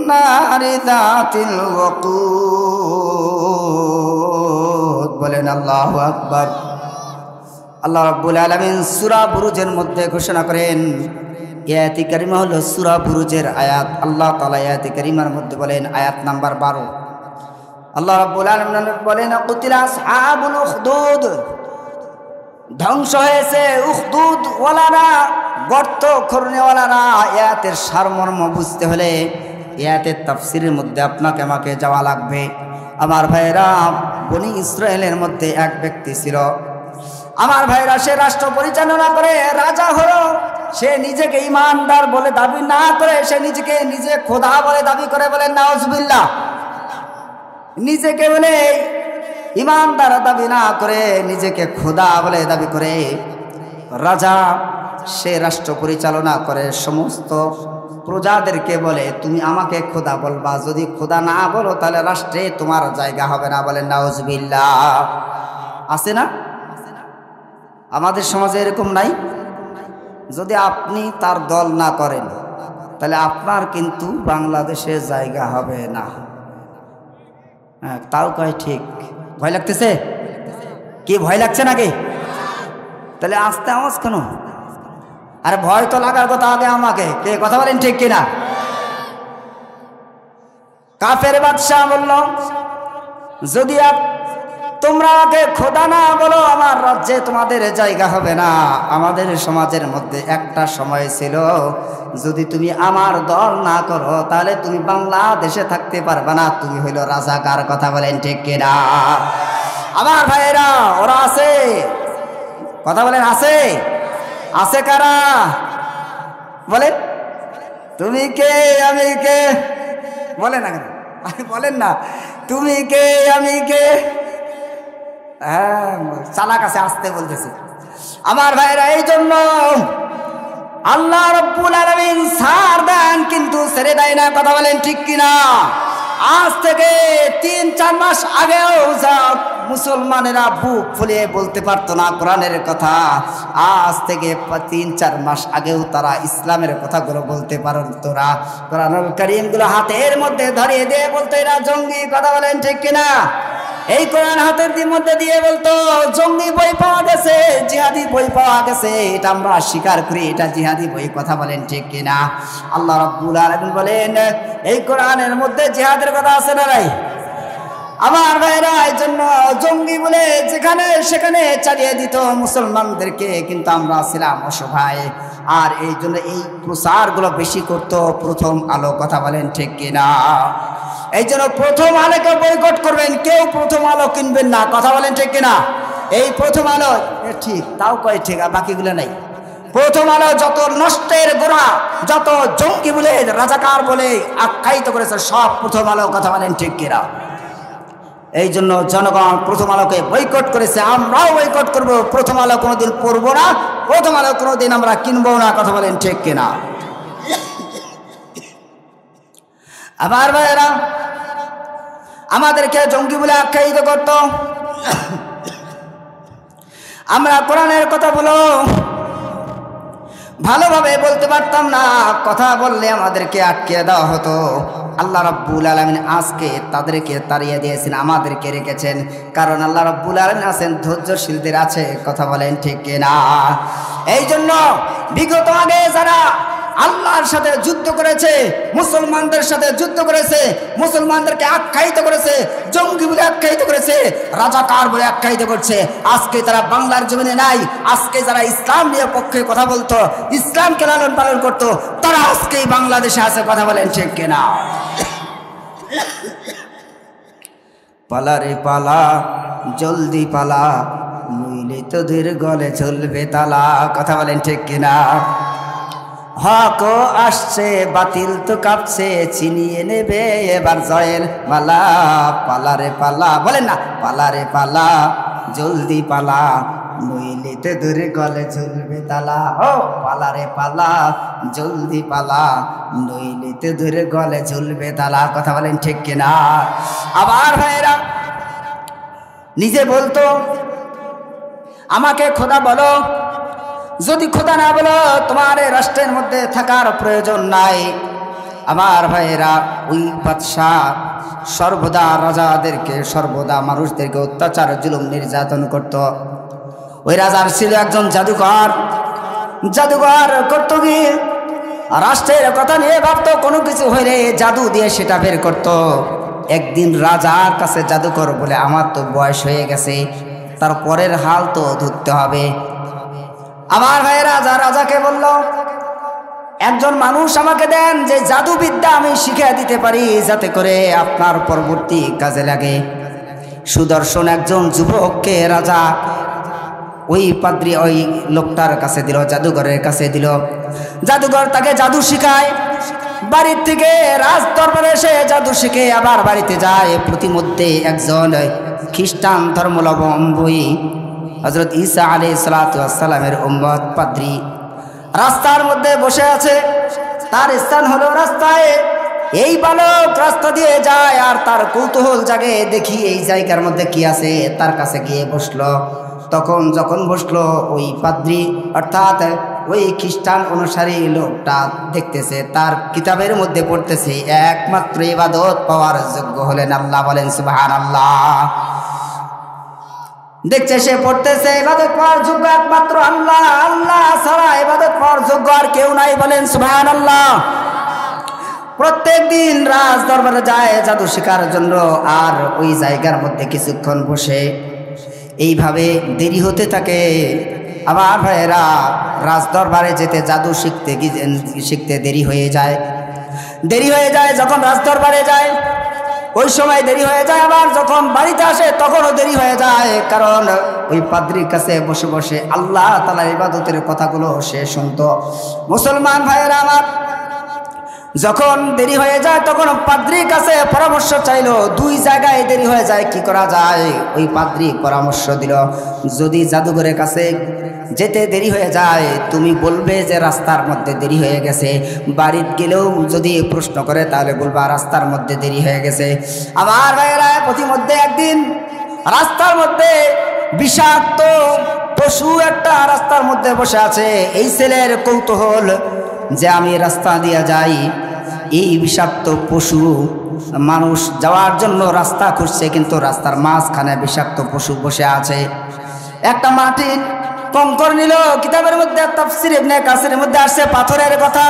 নারি যাতিল ওয়াকুদ। বলেন আল্লাহু আকবার। আল্লাহ রাব্বুল আলামিন সূরা বুরুজের মধ্যে ঘোষণা করেন, আয়াতে কারিমা হলো সূরা বুরুজের আয়াত। আল্লাহ তাআলা আয়াতে কারিমার মধ্যে বলেন আয়াত নাম্বার 12, আল্লাহ রাব্বুল আলামিন বলেন কুতিলা আসহাবুল উখদুদ ধ্বংস হয়েছে উখদুদ ওয়ালারা, গর্ত খননেওয়ালারা। আয়াতের সারমর্ম বুঝতে হলে আয়াতের তাফসীরের মধ্যে আপনাকে আমাকে যাওয়া লাগবে। আমার ভাইরা, বনি ইসরায়েলের মধ্যে এক ব্যক্তি ছিল। আমার ভাইরা, সে রাষ্ট্র পরিচালনা করে, রাজা হলো। সে নিজেকে ইমানদার বলে দাবি না করে, সে নিজেকে নিজে খোদা বলে দাবি করে। বলেন নাউজুবিল্লাহ। নিজেকে বলে ইমানদার দাবি না করে নিজেকে খোদা বলে দাবি করে রাজা। সে রাষ্ট্র পরিচালনা করে, সমস্ত প্রজাদেরকে বলে তুমি আমাকে খোদা বলবা, যদি খোদা না বলো তাহলে রাষ্ট্রে তোমার জায়গা হবে না। বলেন নাউজুবিল্লাহ। আছে না? আমাদের সমাজে এরকম নাই? যদি আপনি তার দল না করেন তাহলে আপনার কিন্তু বাংলাদেশে জায়গা হবে না। হ্যাঁ, তাও কয় ঠিক। ভয় লাগতেছে? কি ভয় লাগছে নাকি? তাহলে আস্তে আওয়াজ কেন? আরে ভয় তো লাগার কথা আগে আমাকে। কে কথা বলেন ঠিক কিনা? কাফের বাদশাহ বলল, যদি তোমরা আমাকে খোদা না বলো আমার রাজ্যে তোমাদের জায়গা হবে না। আমাদের সমাজের মধ্যে একটা সময় ছিল, যদি তুমি আমার দল না করো তাহলে তুমি বাংলাদেশে থাকতে পারবে না, তুমি হইল রাজাকার। কথা বলেন ঠিক কিনা? আমার ভাইয়েরা, ওরা আছে। কথা বলেন আছে? আছে কারা? বলেন তুমি কে আমি কে? বলেন না কেন? বলেন না তুমি কে আমি কে? হ্যাঁ, চালাক আছে, আসতে বলতেছে। আমার ভাইরা, এই জন্য আল্লাহ রাব্বুল আলামিন ছাড় দেন কিন্তু ছেড়ে দেয় না। কথা বলেন ঠিক কিনা? আজ থেকে 3-4 মাস আগেও যা মুসলমানেরা বুক ফুলিয়ে বলতে পারতো না কোরআনের কথা, আজ থেকে 3-4 মাস আগেও তারা ইসলামের কথাগুলো বলতে পারতো না। কোরআনুল কারীমগুলো হাতের মধ্যে ধরিয়ে দিয়ে বলতো এরা জঙ্গি। কথা বলেন ঠিক কিনা? এই কোরআন হাতের মধ্যে দিয়ে বলতো জঙ্গি বই পাওয়া গেছে, জিহাদি বই পাওয়া গেছে, এটা আমরা স্বীকার করি, এটা জিহাদি বই। কথা বলেন ঠিক কিনা? আল্লাহ রাব্বুল আলামিন বলেন এই কোরআনের মধ্যে জিহাদের কথা আছে না নাই? আমার ভাইরা, এই জন্য জঙ্গি বলে যেখানে সেখানে চালিয়ে দিত মুসলমানদেরকে, কিন্তু আমরা ছিলাম অসহায়। আর এই জন্য এই প্রচারগুলো বেশি করতো প্রথম আলো। কথা বলেন ঠিক কিনা? এই জন্য প্রথম আলোকে বয়কট করবেন, কেউ প্রথম আলো কিনবেন না। কথা বলেন ঠিক কিনা? এই প্রথম আলো ঠিক, তাও কয় ঠিক, আর বাকিগুলো নাই। প্রথম আলো যত নষ্টের গোড়া, যত জঙ্গি বলে রাজাকার বলে আখ্যায়িত করেছে, সব প্রথম আলো। কথা বলেন ঠিক কিনা? এই জন্য জনগণ প্রথম আলোকে বয়কট করেছে, আমরাও বয়কট করব। প্রথম আলো কোনোদিন পড়বো না, প্রথম আলো কোনোদিন আমরা কিনবো না। কথা বলেন ঠিক কিনা? আমার ভাইয়েরা, আমাদেরকে জঙ্গি বলে আখ্যায়িত করত। আমরা কোরআনের কথা বলো ভালোভাবে বলতে পারতাম না, কথা বললে আমাদেরকে আটকে দেওয়া হতো। আল্লাহ রাব্বুল আলামিন আজকে তাদেরকে তাড়িয়ে দিয়েছেন, আমাদেরকে রেখেছেন, কারণ আল্লাহ রাব্বুল আলামিন আছেন ধৈর্যশীলদের আছে। কথা বলেন ঠিক কিনা? এই জন্য বিগত আগে যারা আল্লাহর সাথে যুদ্ধ করেছে, মুসলমানদের সাথে যুদ্ধ করেছে, মুসলমানদেরকে আখ্যায়িত করেছে, জঙ্গি বলে আখ্যায়িত করেছে, রাজাকার বলে আখ্যায়িত করছে, আজকে তারা বাংলার জমিনে নাই। আজকে যারা ইসলাম নিয়ে পক্ষে কথা বলতো, ইসলামকে লালন পালন করতো, তারা আজকে বাংলাদেশে আছে। কথা বলেন ঠিক কিনা? পালা রে পালা, জলদি পালা, নইলে তোদের গলে ঝুলবে তালা। কথা বলেন ঠিক কিনা? হক আসছে, বাতিল তো কাঁপছে, ছিনিয়ে নেবে এবার জয়ের মালা। পালা রে পালা, বলেন না, পালা রে পালা, জলদি পালা, নইলে তোদের গলে ঝুলবে তালা। ও পালা রে পালা, জলদি পালা, নইলে তোদের গলে ঝুলবে তালা। কথা বলেন ঠিক কিনা? আবার ভাইরা নিজে বলতো আমাকে খোদা বলো, যদি খোদা না বলো তোমার রাষ্ট্রের মধ্যে থাকার প্রয়োজন নাই। আমার ভাইয়েরা, ওই বাদশাহ সর্বদা রাজাদেরকে, সর্বদা মানুষদেরকে অত্যাচার, জুলুম, নির্যাতন করত। ওই রাজার ছিল একজন জাদুকর। জাদুকর করত কি, রাষ্ট্রের কথা নিয়ে ভাবতো, কোনো কিছু হইলে জাদু দিয়ে সেটা বের করত। একদিন রাজার কাছে জাদুকর বলে, আমার তো বয়স হয়ে গেছে, তার পরের হাল তো ধরতে হবে। আমার ভাইয়েরা, রাজাকে বলল, একজন মানুষ আমাকে দেন যে জাদুবিদ্যা আমি শিখিয়ে দিতে পারি, যাতে করে আপনার পরবর্তী কাজে লাগে। সুদর্শন একজন যুবককে রাজা ওই পাদ্রী ওই লোকটার কাছে দিল, জাদুঘরের কাছে দিল। জাদুঘর তাকে জাদু শিখায়। বাড়ির থেকে রাজ দরবারে এসে জাদু শিখে আবার বাড়িতে যায়। প্রতিমধ্যে একজন খ্রিস্টান ধর্মাবলম্বী হযরত ঈসা আলাইহিস সালাতু ওয়াস সালামের উম্মত পাদ্রী রাস্তার মধ্যে বসে আছে। তার স্থান হলো রাস্তায়। এই বালক রাস্তা দিয়ে যায় আর তার কৌতূহল জাগে, দেখি এই জায়গার মধ্যে কি আছে। তার কাছে গিয়ে বসলো। যখন বসলো, ওই পাদ্রী অর্থাৎ ওই খ্রিস্টান অনুসারী লোকটা দেখতেছে, তার কিতাবের মধ্যে পড়তেছে একমাত্র ইবাদত পাওয়ার যোগ্য হলেন আল্লাহ। বলেন সুবহানাল্লাহ। দেখছে, সে পড়তেছে ইবাদত পাওয়ার যোগ্য একমাত্র আল্লাহ, আল্লাহ ছাড়া ইবাদত পাওয়ার যোগ্য আর কেউ নাই। বলেন সুবহানাল্লাহ। প্রত্যেক দিন রাজ দরবারে যায় জাদু শেখার জন্য, আর ওই জায়গার মধ্যে কিছুক্ষণ বসে এইভাবে দেরি হতে থাকে। আমার ভাইয়েরা, রাজ দরবারে যেতে জাদু শিখতে দেরি হয়ে যায়। যখন রাজ দরবারে যায় ওই সময় দেরি হয়ে যায়, আবার যখন বাড়িতে আসে তখনও দেরি হয়ে যায়। কারণ ওই পাদ্রীর কাছে বসে বসে আল্লাহ তাআলার ইবাদতের কথাগুলো সে শুনতো। মুসলমান ভাইয়েরা আমার, যখন দেরি হয়ে যায় তখন পাদ্রীর কাছে পরামর্শ চাইলো। দুই জায়গায় দেরি হয়ে যায়, কি করা যায়? ওই পাদ্রী পরামর্শ দিল, যদি জাদুঘরের কাছে যেতে দেরি হয়ে যায় তুমি বলবে যে রাস্তার মধ্যে দেরি হয়ে গেছে। বাড়িতে গেলেও যদি প্রশ্ন করে তাহলে বলবা রাস্তার মধ্যে দেরি হয়ে গেছে। আমার ভাইয়েরা, প্রতিমধ্যে একদিন রাস্তার মধ্যে বিষাক্ত পশু একটা রাস্তার মধ্যে বসে আছে। এই ছেলের কৌতূহল যে আমি রাস্তা দিয়ে যাই, এই বিষাক্ত পশু মানুষ যাওয়ার জন্য রাস্তা খুঁজছে, কিন্তু রাস্তার মাঝখানে বিষাক্ত পশু বসে আছে। একটা মাটির কঙ্কর নিল। কিতাবের মধ্যে তাফসীর ইবনে কাসিরের মধ্যে আসছে পাথরের কথা।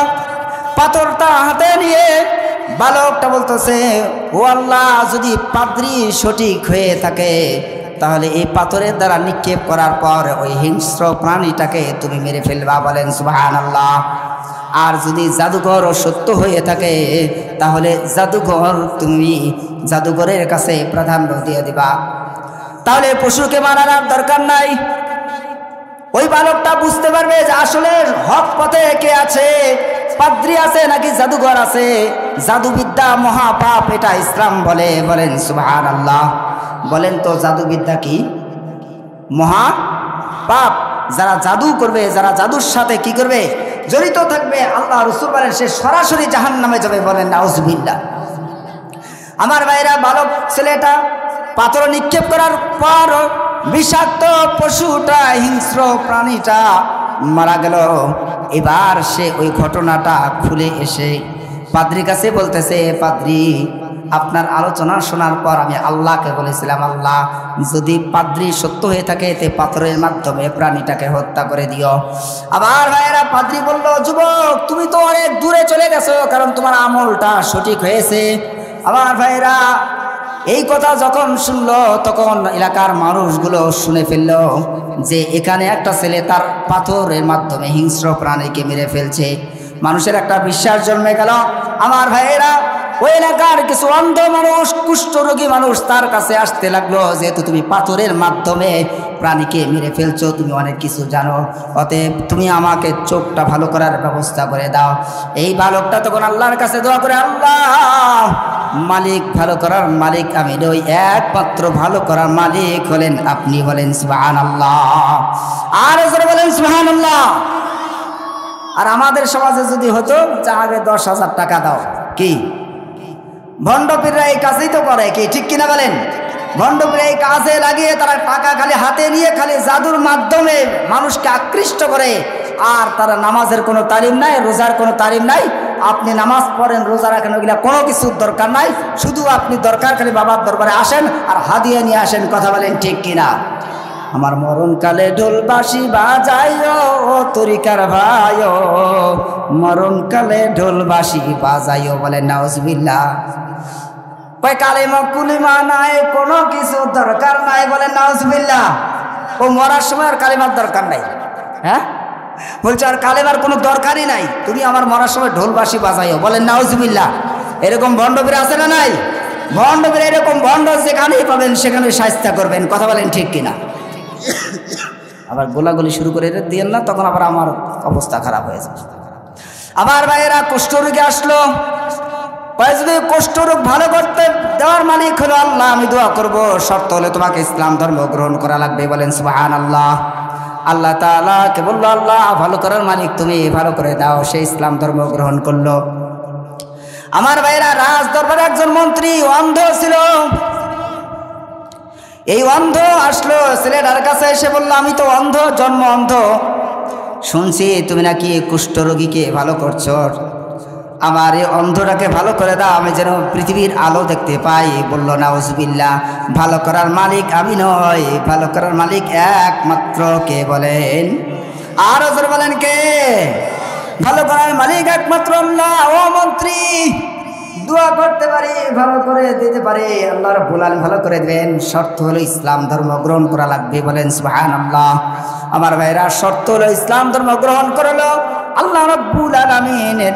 পাথরটা হাতে নিয়ে বালকটা বলতেছে, ও আল্লাহ, যদি পাদ্রী সঠিক হয়ে থাকে তাহলে এই পাথরের দ্বারা নিক্ষেপ করার পর ওই হিংস্র প্রাণীটাকে তুমি মেরে ফেলবা। বলেন সুবহানাল্লাহ। আর যদি জাদুঘর সত্য হয়ে থাকে তাহলে জাদুঘরের কাছে প্রাধান্য দিয়ে দিবা, তাহলে পশুকে মারার দরকার নাই। ওই বালকটা বুঝতে পারবে যে আসলে হক পথে কে আছে, পাদ্রী আছে নাকি জাদুঘর আছে। জাদুবিদ্যা মহাপাপ, এটা ইসলাম বলে। বলেন সুবহানাল্লাহ। বলেন তো জাদুবিদ্যা কি? মহা পাপ। যারা জাদু করবে, যারা জাদুর সাথে কি করবে, জড়িত থাকবে, আল্লাহ রাসূল বলেন সে সরাসরি জাহান্নামে যাবে। বলেন নাউজুবিল্লাহ। আমার ভাইরা, বালক ছেলেটা পাথর নিক্ষেপ করার পর বিষাক্ত পশুটা, হিংস্র প্রাণীটা মারা গেল। এবার সে ওই ঘটনাটা খুলে এসে পাদ্রীর কাছে বলতেছে, পাদ্রী, আপনার আলোচনা শোনার পর আমি আল্লাহকে বলেছিলাম, আল্লাহ, যদি পাদ্রী সত্য হয়ে থাকে তে পাথরের মাধ্যমে প্রাণীটাকে হত্যা করে দিও। আবার ভাইয়েরা, পাদ্রী বলল, যুবক, তুমি তো অনেক দূরে চলে গেছো, কারণ তোমার আমলটা সঠিক হয়েছে। আমার ভাইয়েরা, এই কথা যখন শুনলো তখন এলাকার মানুষগুলো শুনে ফেললো যে এখানে একটা ছেলে তার পাথরের মাধ্যমে হিংস্র প্রাণীকে মেরে ফেলছে। মানুষের একটা বিশ্বাস জন্মে গেল। আমার ভাইয়েরা, ওই এলাকার কিছু অন্ধ মানুষ, কুষ্ঠরোগী মানুষ তার কাছে আসতে লাগলো, যেহেতু তুমি পাথরের মাধ্যমে প্রাণীকে মেরে ফেলছো, তুমি অনেক কিছু জানো, অতএব তুমি আমাকে চোখটা ভালো করার ব্যবস্থা করে দাও। এই বালকটা তখন আল্লাহর কাছে দোয়া করে, আল্লাহ, মালিক, ভালো করার মালিক আমি নই, একমাত্র ভালো করার মালিক হলেন আপনি। বলেন সুবহানাল্লাহ। আর জোরে বলেন সুবহানাল্লাহ। আর আমাদের সমাজে যদি হতো যে আগে 10,000 টাকা দাও, কি ভণ্ডপীররা এই কাজই তো করে, কি ঠিক কিনা বলেন? ভণ্ডপীররা এই কাজে লাগিয়ে তারা টাকা খালি হাতে নিয়ে খালি জাদুর মাধ্যমে মানুষকে আকৃষ্ট করে। আর তারা নামাজের কোনো তালিম নাই, রোজার কোনো তালিম নাই। আপনি নামাজ পড়েন, রোজা রাখেন, ওগুলা কোনো কিছুর দরকার নাই। শুধু আপনি দরকার খালি বাবার দরবারে আসেন আর হাদিয়া নিয়ে আসেন। কথা বলেন ঠিক কিনা? আমার মরণকালে ঢোলবাসি বাজাইও ও তরিকার ভাইও, মরণকালে ঢোলবাসি বাজাইও। বলেন নাউজুবিল্লাহ। কয় কালেমা কুলিমা নাই, কোনো কিছু দরকার নাই। বলেন নাউজুবিল্লাহ। ও মরার সময় আর কালেমার দরকার নাই। হ্যাঁ বলছে আর কালেমার কোনো দরকারই নাই, তুমি আমার মরার সময় ঢোল বাঁশি বাজাইও। বলেন নাউজুবিল্লাহ। এরকম ভণ্ডবীর আছে না নাই? ভণ্ডবীর এরকম ভণ্ড যেখানেই পাবেন সেখানে শায়েস্তা করবেন। কথা বলেন ঠিক কিনা? আবার গোলাগুলি শুরু করে দিয়েন না, তখন আবার আমার অবস্থা খারাপ হয়ে যাবে। আমার ভাইয়েরা কুষ্ঠরোগী আসলো, যদি কুষ্ঠরোগ ভালো করতে দেওয়ার মালিক হলো আল্লাহ, আমি দোয়া করব শর্ত হলে তোমাকে ইসলাম ধর্ম গ্রহণ করা লাগবে। বলেন সুবহানাল্লাহ। আল্লাহ তাআলাকে বললো আল্লাহ ভালো করার মালিক তুমি, ভালো করে দাও। সে ইসলাম ধর্ম গ্রহণ করলো। আমার ভাইয়েরা রাজ দরবারে একজন মন্ত্রী অন্ধ ছিল। এই অন্ধ আসলো ছেলেটার কাছে, এসে বললো আমি তো অন্ধ, জন্ম অন্ধ, শুনছি তুমি নাকি কুষ্ঠরোগীকে ভালো করছো, আমার এই অন্ধটাকে ভালো করে দাও, আমি যেন পৃথিবীর আলো দেখতে পাই। বলল নাউজুবিল্লাহ, ভালো করার মালিক আমি নই, ভালো করার মালিক একমাত্র কে? বলেন আরো জোরে বলেন কে? ভালো করার মালিক একমাত্র আল্লাহ। ও মন্ত্রী, দোয়া করতে পারি, ভালো করে দিতে পারি, আল্লাহ রাব্বুল আলামিন ভালো করে দেবেন। শর্ত হলো ইসলাম ধর্ম গ্রহণ করা লাগবে। বলেন সুবহানাল্লাহ। আমার ভাইরা শর্ত হলো ইসলাম ধর্ম গ্রহণ করলো আল্লাহ রাব্বুল আলামিনের।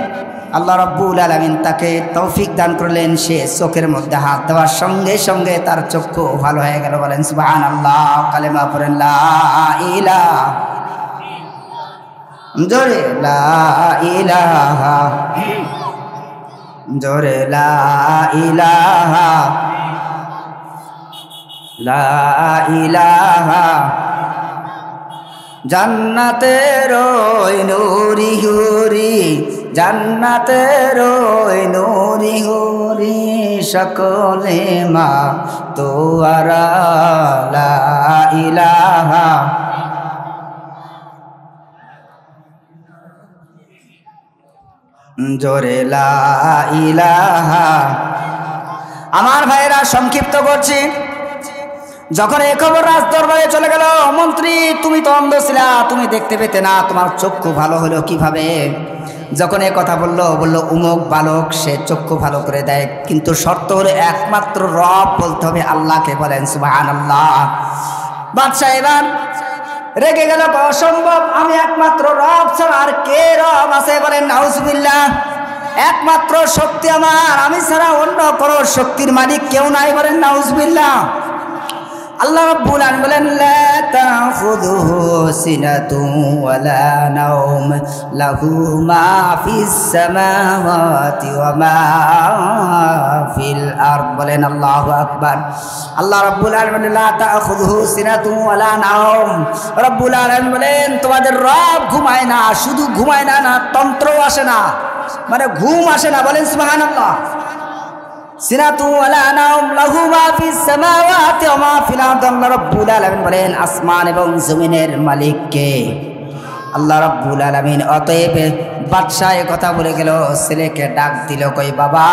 আল্লাহ রাব্বুল আলামিন তাকে তৌফিক দান করলেন। সে চোখের মধ্যে হাত দেওয়ার সঙ্গে সঙ্গে তার চক্ষু ভালো হয়ে গেল। বলেন সুবহানাল্লাহ। কালেমা পড়েন লা ইলাহা, জোরে লা ইলাহা, জোরে লা ইলাহা, লা ইলাহা। জান্নাতের ওই নূরি হুরি, জান্নাতের ওই নূরি হুরি, সকলে মা তোয়ারা লা ইলাহা। জোরে লা ইলাহা। আমার ভাইরা সংক্ষিপ্ত করছি, যখন এই খবর রাজ দরবারে চলে গেল, মন্ত্রী তুমি তো অন্ধ ছিলা, তুমি দেখতে পেতে না, তোমার চক্ষু ভালো হলো কিভাবে? যখন এই কথা বলল উমুক বালক সে চক্ষু ভালো করে দেয়, কিন্তু শর্ত হলো একমাত্র রব বলতে হবে আল্লাহকে। বলেন সুবহানাল্লাহ। বাদশা এবার রেগে গেল, অসম্ভব, আমি একমাত্র রব ছাড়া আর কে রব আছে? বলেন নাউজুবিল্লাহ। একমাত্র শক্তি আমার, আমি ছাড়া অন্য কোনো শক্তির মালিক কেউ নাই। বলেন নাউজুবিল্লাহ। আল্লাহ রাব্বুল আলামিন বলেন লা তাখুযুহু সিনাতুন ওয়ালা নাওম, লাহু মা ফিস সামাওয়াতি ওয়া মা ফিল আরদ। বলেন আল্লাহু আকবার। আল্লাহ রাব্বুল আলামিন লা তাখুযুহু সিনাতুন ওয়ালা নাওম। রাব্বুল আলামিন বলেন তোমাদের রব ঘুমায় না, শুধু ঘুমায় না, না তন্ত্রও আসে না, মানে ঘুম আসে না। বলেন সুবহানাল্লাহ। সিনাতু ওয়ালা নাওম, লাহু মা ফিস সামাওয়াতি ওয়া মা ফিল আরদ। আল্লাহ রাব্বুল আলামিন বলেন আসমান এবং জমিনের মালিক কে? আল্লাহ রাব্বুল আলামিন। অতএব বাদশা এ কথা বলে গেল, ছেলেকে ডাক দিল, কই বাবা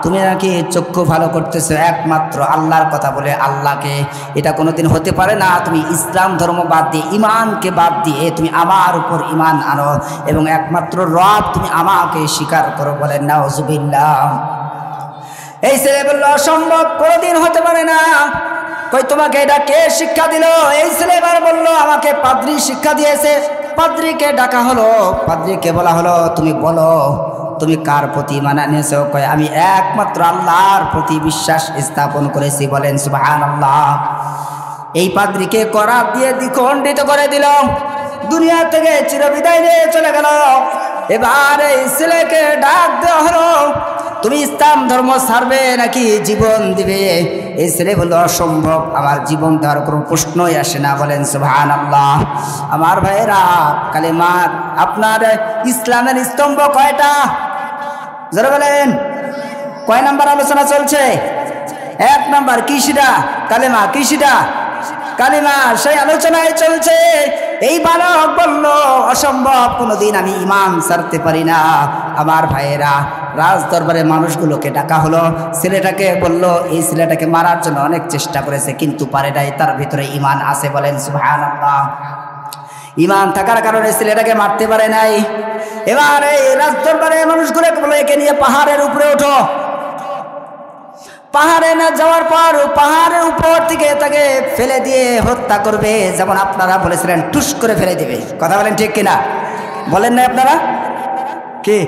তুমি নাকি চক্ষু ভালো করতেছো একমাত্র আল্লাহর কথা বলে আল্লাহকে, এটা কোনোদিন হতে পারে না। তুমি ইসলাম ধর্ম বাদ দিয়ে, ইমানকে বাদ দিয়ে তুমি আমার উপর ইমান আনো এবং একমাত্র রব তুমি আমাকে স্বীকার করো। বলেন নাউজুবিল্লাহ। এই ছেলে বলল অসম্ভব, কোনোদিন হতে পারে না। কই তোমাকে এটা কে শিক্ষা দিল? এই ছেলে এবার বলল আমাকে পাদ্রী শিক্ষা দিয়েছে। পাদ্রীকে ডাকা হলো, পাদ্রীকে বলা হলো তুমি বলো তুমি কার প্রতি মানা নিয়েছো? কয় আমি একমাত্র আল্লাহর প্রতি বিশ্বাস স্থাপন করেছি। বলেন সুবহানাল্লাহ। এই পাদ্রীকে করাত দিয়ে দ্বিখণ্ডিত করে দিল, দুনিয়া থেকে চিরবিদায় নিয়ে চলে গেল। এবার এই ছেলেকে ডাক দেওয়া হলো, তুমি ইসলাম ধর্ম ছাড়বে নাকি জীবন দিবে? এই ছেলে বলল অসম্ভব, আমার জীবন দেওয়ার কোনো প্রশ্নই আসে না। বলেন সুবহানাল্লাহ। আমার ভাইয়েরা কালেমা, আপনার ইসলামের স্তম্ভ কয়টা? যারা বলেন কয় নাম্বার আলোচনা চলছে? 1 নাম্বার। কি সেটা? কালেমা। কি সেটা? কালেমা। সেই আলোচনায় চলছে। এই বালক বলল অসম্ভব, কোনোদিন আমি ইমান ছাড়তে পারি না। আমার ভাইয়েরা রাজ দরবারে মানুষগুলোকে ডাকা হলো, ছেলেটাকে বলল এই ছেলেটাকে মারার জন্য অনেক চেষ্টা করেছে কিন্তু পারে নাই, তার ভিতরে ইমান আছে। বলেন সুবহানাল্লাহ। ইমান থাকার কারণে ছেলেটাকে মারতে পারে নাই। এবার এই রাজ দরবারে মানুষগুলোকে বলল একে নিয়ে পাহাড়ের উপরে ওঠো। পাহাড়ে না যাওয়ার পর পাহাড়ের উপর থেকে তাকে ফেলে দিয়ে হত্যা করবে, যেমন আপনারা বলেছিলেন টুস করে ফেলে দিবে। কথা বলেন ঠিক কিনা? বলেন নাই আপনারা? কি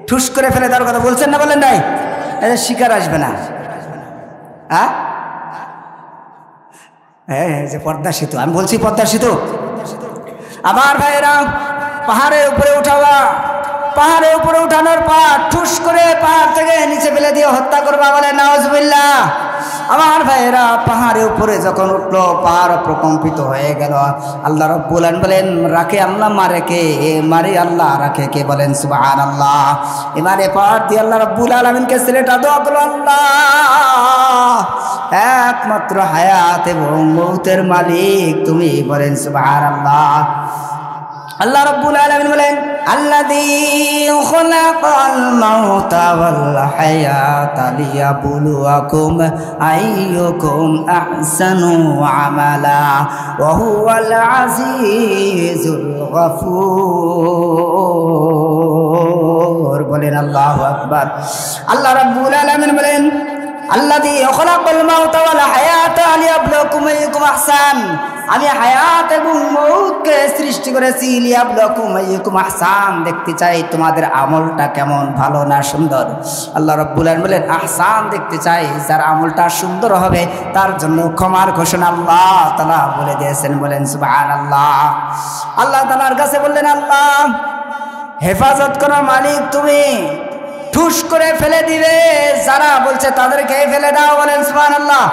ঠুস করে ফেলে দেওয়ার কথা বলছেন না? বলেন নাই? শিকার আসবে না। হ্যাঁ, যে পদ্মা সেতু, আমি বলছি পদ্মা সেতু। আমার ভাইয়েরা, পাহাড়ের উপরে উঠাবা, পাহাড়ের উপরে উঠানোর পর ঠুস করে পাহাড় থেকে নিচে ফেলে দিয়ে হত্যা করবা, বলে নাউজুবিল্লাহ। আমার ভাইয়েরা, পাহাড়ের উপরে যখন উঠলো পাহাড় প্রকম্পিত হয়ে গেল। আল্লাহ রাব্বুল আলামিন বলেন রাখে আল্লাহ, মারে কে? মারে আল্লাহ, রাখে কে? বলেন সুবহানাল্লাহ। এবারে পাহাড় দিয়ে আল্লাহ রাব্বুল আলামিনকে ছেলেটা দোয়া করলো, আল্লাহ একমাত্র হায়াত এবং মৌতের মালিক তুমি, বলেন সুবহানাল্লাহ। আল্লাহ রাব্বুল আলামিন বলেন আল্লাযী খালাকাল মাউতা ওয়াল হায়াতা লিয়াবলুয়াকুম আইয়ুকুম আহসানু আমালা ওয়া হুয়াল আজিজুল গফুর। বলেন আল্লাহু আকবার। আল্লাহ রাব্বুল আলামিন বলেন আল্লাযী খালাকাল মাউতা ওয়াল হায়াতা লিয়াবলুয়াকুম আইয়ুকুম আহসান, আমি হায়াত এবং মৌতকে সৃষ্টি করেছি লিয়াবলুয়াকুম আইয়ুকুম আহসান, দেখতে চাই তোমাদের আমলটা কেমন, ভালো না সুন্দর। আল্লাহ রাব্বুল আলামিন বলেন আহসান দেখতে চাই, যার আমলটা সুন্দর হবে তার জন্য ক্ষমার ঘোষণা আল্লাহ তাআলা বলে দিয়েছেন। বলেন সুবহানাল্লাহ। আল্লাহ তাআলার কাছে বললেন আল্লাহ হেফাজত করো মালিক তুমি, ঠুস করে ফেলে দিবে যারা বলছে তাদেরকে ফেলে দাও। বলেন সুবহানাল্লাহ।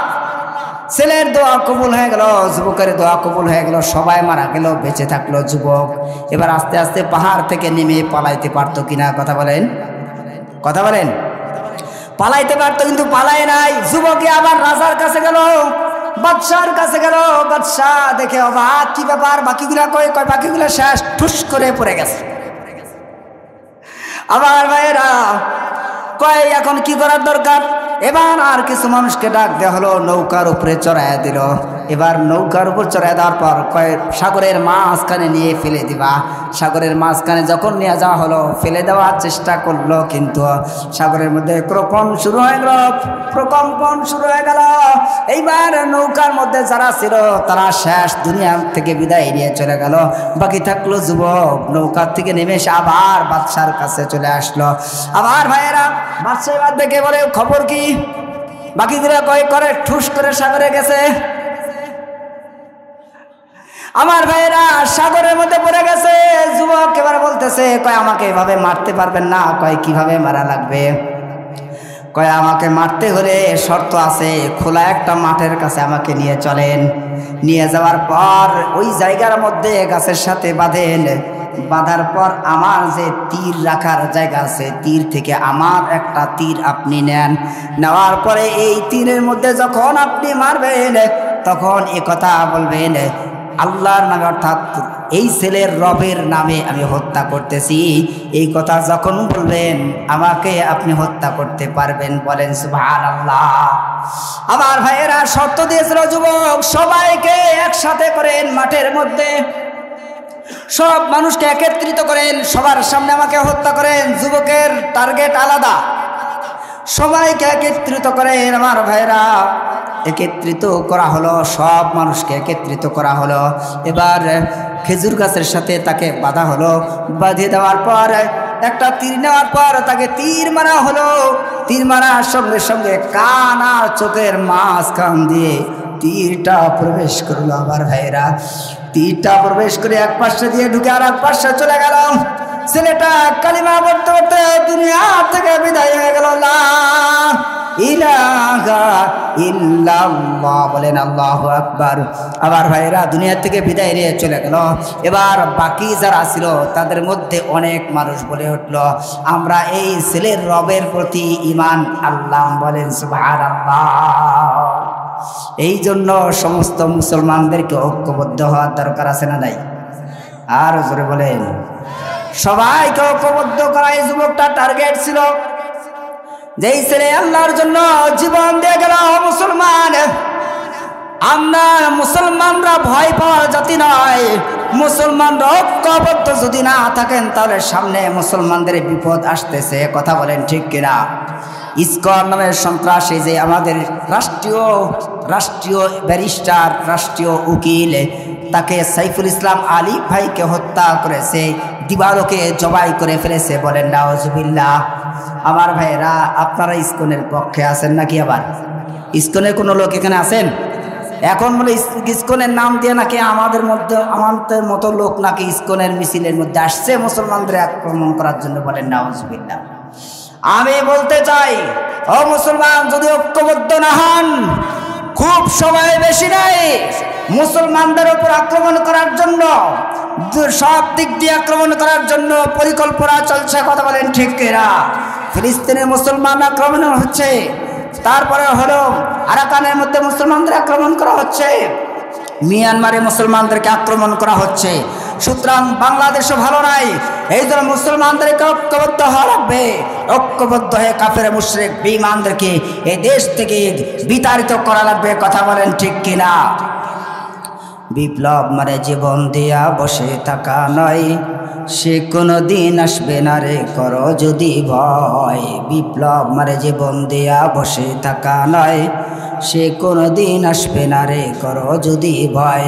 ছেলের দোয়া কবুল হয়ে গেল, যুবকের দোয়া কবুল হয়ে গেল, সবাই মারা গেল, বেঁচে থাকলো যুবক। এবার আস্তে আস্তে পাহাড় থেকে নেমে পালাইতে পারতো কিনা? কথা বলেন, কথা বলেন। পালাইতে পারতো কিন্তু পালায় নাই। যুবকে আবার রাজার কাছে গেল, বাদশার কাছে গেল। বাদশাহ দেখে অবাক, কি ব্যাপার, বাকিগুলা কয়? কয় বাকিগুলা শেষ, ঠুস করে পড়ে গেছে। আমার ভাইয়েরা কয় এখন কি করার দরকার? এবার আর কিছু মানুষকে ডাক দেওয়া হলো, নৌকার উপরে চড়াইয়া দিল। এবার নৌকার উপর চড়াই দেওয়ার পর কয় সাগরের মাঝখানে নিয়ে ফেলে দিবা। সাগরের মাঝখানে যখন নিয়ে যাওয়া হলো, ফেলে দেওয়ার চেষ্টা করলো, কিন্তু সাগরের মধ্যে প্রকম্পন শুরু হয়ে গেল, প্রকম্পন শুরু হয়ে গেল। এইবার নৌকার মধ্যে যারা ছিল তারা শেষ, দুনিয়া থেকে বিদায় নিয়ে চলে গেল। বাকি থাকলো যুবক। নৌকার থেকে নেমে এসে আবার বাদশার কাছে চলে আসলো। আবার ভাইয়েরা, বাদশা এবার দেখে বলে খবর কি? বাকিগুলা কয় করে ঠুস করে সাগরে গেছে। আমার ভাইয়েরা সাগরের মধ্যে পড়ে গেছে। যুবক এবার বলতেছে কয় আমাকে এভাবে মারতে পারবেন না। কয় কিভাবে মারা লাগবে? কয় আমাকে মারতে হলে শর্ত আছে, খোলা একটা মাঠের কাছে আমাকে নিয়ে চলেন। নিয়ে যাওয়ার পর ওই জায়গার মধ্যে গাছের সাথে বাঁধেন। বাঁধার পর আমার যে তীর রাখার জায়গা আছে, তীর থেকে আমার একটা তীর আপনি নেন। নেওয়ার পরে এই তীরের মধ্যে যখন আপনি মারবেন তখন এ কথা বলবেন আল্লাহর নামে, অর্থাৎ এই ছেলের রবের নামে আমি হত্যা করতেছি। এই কথা যখন বলবেন আমাকে আপনি হত্যা করতে পারবেন। বলেন সুবহানাল্লাহ। আমার ভাইয়েরা শর্ত দিয়েছিল যুবক সবাইকে একসাথে করেন, মাঠের মধ্যে সব মানুষকে একত্রিত করেন, সবার সামনে আমাকে হত্যা করেন। যুবকের টার্গেট আলাদা, সবাইকে একত্রিত করেন। আমার ভাইরা একত্রিত করা হলো, সব মানুষকে একত্রিত করা হলো। এবার খেজুর গাছের সাথে তাকে বাঁধা হলো। বাঁধিয়ে দেওয়ার পর একটা তীর নেওয়ার পর তাকে তীর মারা হলো। তীর মারার সঙ্গে সঙ্গে কান আর চোখের মাঝখান দিয়ে তীরটা প্রবেশ করলো। আমার ভাইরা তীরটা প্রবেশ করে এক পাশে দিয়ে ঢুকে আর এক পাশে চলে গেল। ছেলেটা কালিমা পড়তে পড়তে দুনিয়া থেকে বিদায় হয়ে গেল। লা ইলাহা ইল্লাল্লাহ, বলেন আল্লাহু আকবার। আবার ভাইরা দুনিয়া থেকে বিদায় নিয়ে চলে গেল। এবার বাকি যারা ছিল তাদের মধ্যে অনেক মানুষ বলে উঠল আমরা এই ছেলের রবের প্রতি ঈমান আনলাম। বলেন সুবহানাল্লাহ। এই জন্য সমস্ত মুসলমানদেরকে ঐক্যবদ্ধ হওয়ার দরকার আছে না নাই? আর জোরে বলেন। সবাইকে ঐক্যবদ্ধ করা এই যুবকটা টার্গেট ছিল। যেই ছেলে আল্লাহর জন্য জীবন দিয়ে গেল। মুসলমান, আমরা মুসলমানরা ভয় পাওয়ার জাতি নয়। মুসলমানরা ঐক্যবদ্ধ যদি না থাকেন তাহলে সামনে মুসলমানদের বিপদ আসতেছে। কথা বলেন ঠিক কিনা? ইসকন নামের সন্ত্রাসী যে আমাদের রাষ্ট্রীয় ব্যারিস্টার, রাষ্ট্রীয় উকিল, তাকে সাইফুল ইসলাম আলী ভাইকে হত্যা করেছে, দিবালোকে জবাই করে ফেলেছে। বলেন নাউজুবিল্লাহ। আমার ভাইয়েরা, আপনারা ইসকনের পক্ষে আছেন নাকি? আবার ইসকনের কোনো লোক এখানে আছেন? এখন বলে ইসকনের নাম দিয়ে নাকি আমাদের মতো লোক নাকি ইসকনের মিছিলের মধ্যে আসছে মুসলমানদের আক্রমণ করার জন্য। বলেন নাউজুবিল্লাহ। আমি বলতে চাই, ও মুসলমান, যদি ঐক্যবদ্ধ না হন, খুব সময় বেশি নাই মুসলমানদের উপর আক্রমণ করার জন্য, সব দিক দিয়ে আক্রমণ করার জন্য পরিকল্পনা চলছে। কথা বলেন ঠিক কিনা? ফিলিস্তিনে মুসলমান আক্রমণ হচ্ছে, তারপরে হলো আরাকানের মধ্যে মুসলমানদের আক্রমণ করা হচ্ছে, মিয়ানমারে মুসলমানদেরকে আক্রমণ করা হচ্ছে। সুতরাং বাংলাদেশও ভালো নাই। এই জন্য মুসলমানদেরকে ঐক্যবদ্ধ হওয়া লাগবে। ঐক্যবদ্ধ হয়ে কাফের মুশরিক বেঈমানদেরকে এই দেশ থেকে বিতাড়িত করা লাগবে। কথা বলেন ঠিক কিনা? বিপ্লব মানে জীবন দিয়া বসে থাকা নয়, সে কোনো দিন আসবে না রে করো যদি ভয়। বিপ্লব মানে জীবন দিয়া বসে থাকা নয়, সে কোনো দিন আসবে না রে করো যদি ভয়।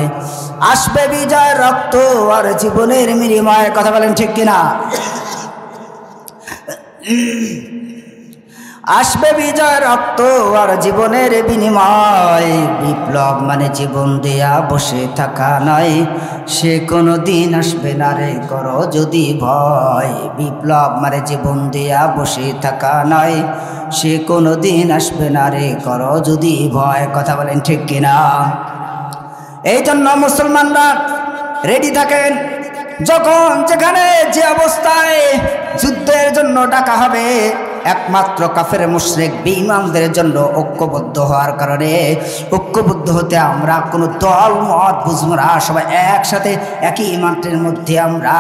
আসবে বিজয় রক্ত আর জীবনের বিনিময়। কথা বলেন ঠিক কিনা? আসবে বিজয় রক্ত আর জীবনের বিনিময়। বিপ্লব মানে জীবন দেয়া বসে থাকা নয়, সে কোনো দিন আসবে না রে করো যদি ভয়। বিপ্লব মানে জীবন দেয়া বসে থাকা নয়, সে কোনো দিন আসবে না রে করো যদি ভয়। কথা বলেন ঠিক কিনা? এই জন্য মুসলমানরা রেডি থাকেন, যখন যেখানে যে অবস্থায় যুদ্ধের জন্য ডাকা হবে, একমাত্র কাফের মুশরিক বেঈমানদের জন্য ঐক্যবদ্ধ হওয়ার কারণে, ঐক্যবদ্ধ হতে আমরা কোনো দল মত বুঝবো না, সবাই একসাথে একই মাঠের মধ্যে আমরা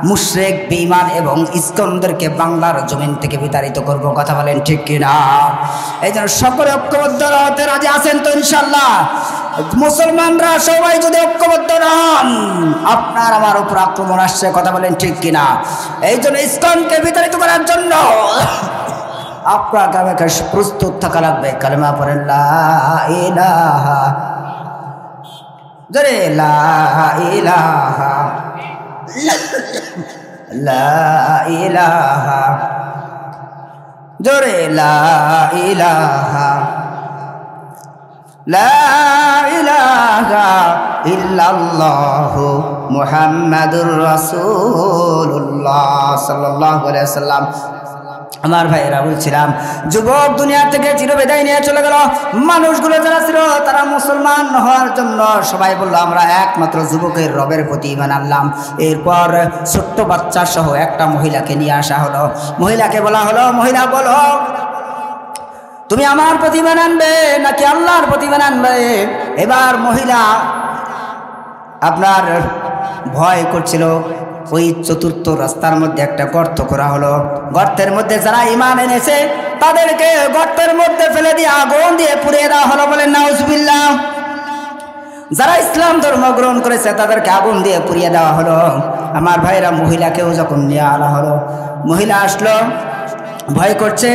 মুশরিক বেঈমান এবং ইসকনদেরকে বাংলার জমিন থেকে বিতাড়িত করব। কথা বলেন ঠিক কিনা? এই জন্য সকলে ঐক্যবদ্ধ হতে রাজি আছেন তো ইনশাল্লাহ? মুসলমানরা সবাই যদি ঐক্যবদ্ধ না হন, আপনার আমার উপর আক্রমণ আসছে। কথা বলেন ঠিক কিনা? এই জন্য ইসকনকে বিতাড়িত করার জন্য আপনাকে আমাকে প্রস্তুত থাকা লাগবে। কালেমা পড়েন লা ইলাহা, জোরে লা ইলাহা, লা ইলাহা, জোরে লা ইলাহা, লা ইলাহা ইল্লাল্লাহু মুহাম্মাদুর রাসূলুল্লাহ সাল্লাল্লাহু আলাইহি ওয়াসাল্লাম। আমার ভাইয়েরা, বলছিলাম যুবক দুনিয়া থেকে চিরবিদায় নিয়ে চলে গেল। মানুষগুলো যারা ছিল তারা মুসলমান হওয়ার জন্য সবাই বললো আমরা একমাত্র যুবকের রবের প্রতি ঈমান আনলাম। এরপর ছোট্ট বাচ্চা সহ একটা মহিলাকে নিয়ে আসা হলো। মহিলাকে বলা হলো, মহিলা বলো তুমি আমার প্রতি ঈমান আনবে নাকি আল্লাহর প্রতি ঈমান আনবে? এবার মহিলা আপনার ভয় করছিল। ওই চতুর্থ রাস্তার মধ্যে একটা গর্ত করা হলো। গর্তের মধ্যে যারা ঈমান এনেছে তাদেরকে গর্তের মধ্যে ফেলে দিয়ে আগুন দিয়ে পুড়িয়ে দেওয়া হলো। বলেন নাউজুবিল্লাহ। যারা ইসলাম ধর্ম গ্রহণ করেছে তাদেরকে আগুন দিয়ে পুড়িয়ে দেওয়া হলো। আমার ভাইরা, মহিলাকেও যখন নিয়ে আনা হলো, মহিলা আসলো, ভয় করছে।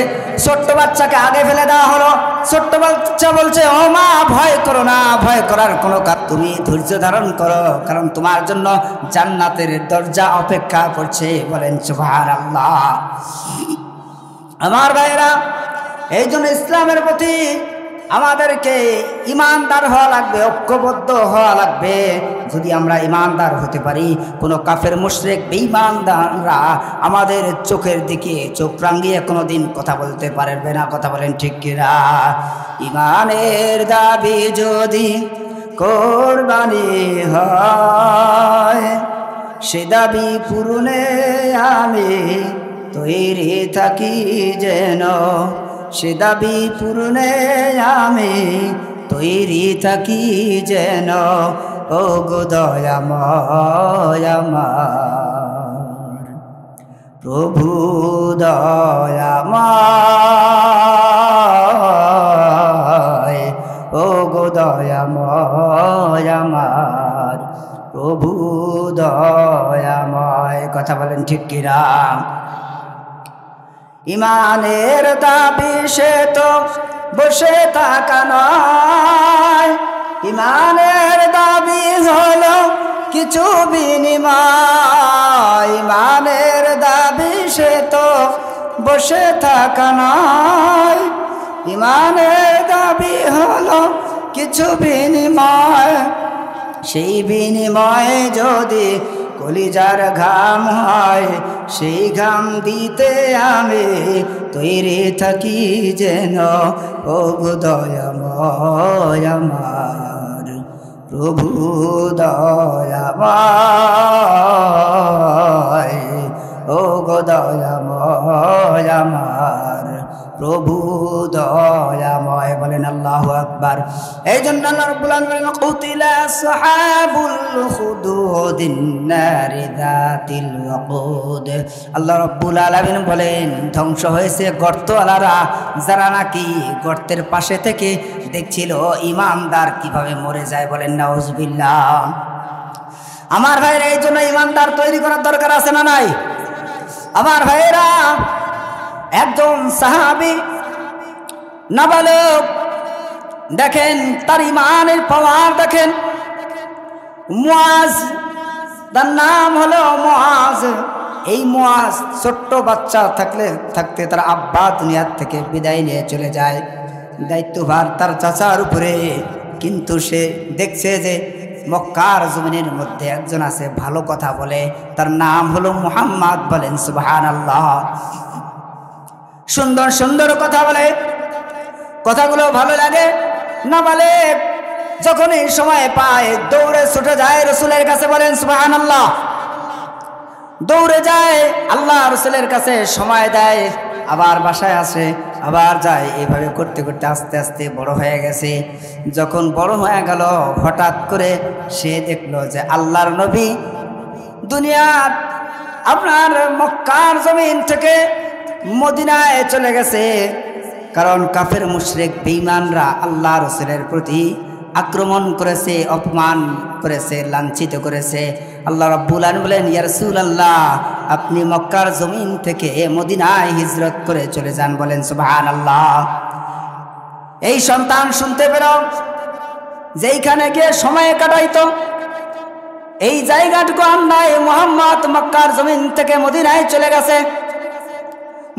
ছোট্ট বাচ্চাকে আগে ফেলে দেওয়া হলো। ছোট্ট বাচ্চা বলছে, ও মা ভয় করো না, ভয় করার কোনো কাজ, তুমি ধৈর্য ধারণ করো, কারণ তোমার জন্য জান্নাতের দরজা অপেক্ষা করছে। বলেন সুবহানাল্লাহ। আমার ভাইরা, এই জন্য ইসলামের প্রতি আমাদেরকে ইমানদার হওয়া লাগবে, ঐক্যবদ্ধ হওয়া লাগবে। যদি আমরা ইমানদার হতে পারি, কোনো কাফের মুশরিক বেঈমানরা আমাদের চোখের দিকে চোখ রাঙিয়ে কোনোদিন কথা বলতে পারবে না। কথা বলেন ঠিক কিনা? ইমানের দাবি যদি কোরবানি হয়, সে দাবি পূরণে আমি তৈরি থাকি যেন, সে দাবি পূরণে আমি তৈরি থাকি যেন। ও গো দয়াময় আমার প্রভু, দয়াময়, ও গো দয়াময় আমার প্রভু, দয়াময়। কথা বলেন ঠিক কিনা? ইমানের দাবি সে তো বসে থাকা নয়, ইমানের দাবি হলো কিছু বিনিময়, ইমানের দাবি সে তো বসে থাকা নয়, ইমানের দাবি হলো কিছু বিনিময়। সেই বিনিময়ে যদি কলিজার ঘাম হয়, সেই ঘাম দিতে আমি তৈরি থাকি যেন। ও দয়াময় আমার প্রভু দয়াময়, ও দয়াময় আমার প্রভু দয়াময়। বলেন আল্লাহু আকবার। এই জন্য আল্লাহ রাব্বুল আলামিন বলেন কুতিলা আসহাবুল খুদুদিন নারি যাতিল ওয়াকুদ। আল্লাহ রাব্বুল আলামিন বলেন ধ্বংস হয়েছে গর্তওয়ালারা, যারা নাকি গর্তের পাশে থেকে দেখছিল ইমানদার কিভাবে মরে যায়। বলেন নাউজুবিল্লাহ। আমার ভাইরা, এই জন্য ইমানদার তৈরি করার দরকার আছে না নাই? আমার ভাইরা, একজন সাহাবী নাবালক, দেখেন তার ইমানের পাওয়ার দেখেন। মুআজ, তার নাম হলো মুআজ। এই মুআজ ছোট্ট বাচ্চা থাকতে তার আব্বা দুনিয়ার থেকে বিদায় নিয়ে চলে যায়, দায়িত্বভার তার চাচার উপরে। কিন্তু সে দেখছে যে মক্কার জমিনের মধ্যে একজন আছে ভালো কথা বলে, তার নাম হলো মুহাম্মদ। বলেন সুবহানাল্লাহ। সুন্দর সুন্দর কথা বলে, কথাগুলো ভালো লাগে। নাবালেক যখন এই সময় পায় দৌড়ে ছুটে যায় রাসূলের কাছে। বলেন সুবহানাল্লাহ। দৌড়ে যায় আল্লাহ রাসূলের কাছে, সময় দেয়, আবার বাসায় আসে, আবার যায়। এইভাবে করতে করতে আস্তে আস্তে বড় হয়ে গেছে। যখন বড় হয়ে গেল, হঠাৎ করে সে দেখলো যে আল্লাহর নবী দুনিয়ার আপনার মক্কার জমিন থেকে মদিনায় চলে গেছে। কারণ কাফের মুশরিক বেঈমানরা আল্লাহ রাসূলের প্রতি আক্রমণ করেছে, অপমান করেছে, লাঞ্ছিত করেছে। আল্লাহ রাব্বুল আলামিন বলেন, ইয়া রাসূলুল্লাহ, আপনি মক্কার জমিন থেকে মদিনায় হিজরত করে চলে যান। বলেন সুবহানাল্লাহ। এই সন্তান শুনতে পেল যেইখানে গিয়ে সময় কাটাইতো এই জায়গাটুকু নাই, মুহাম্মদ মক্কার জমিন থেকে মদিনায় চলে গেছে।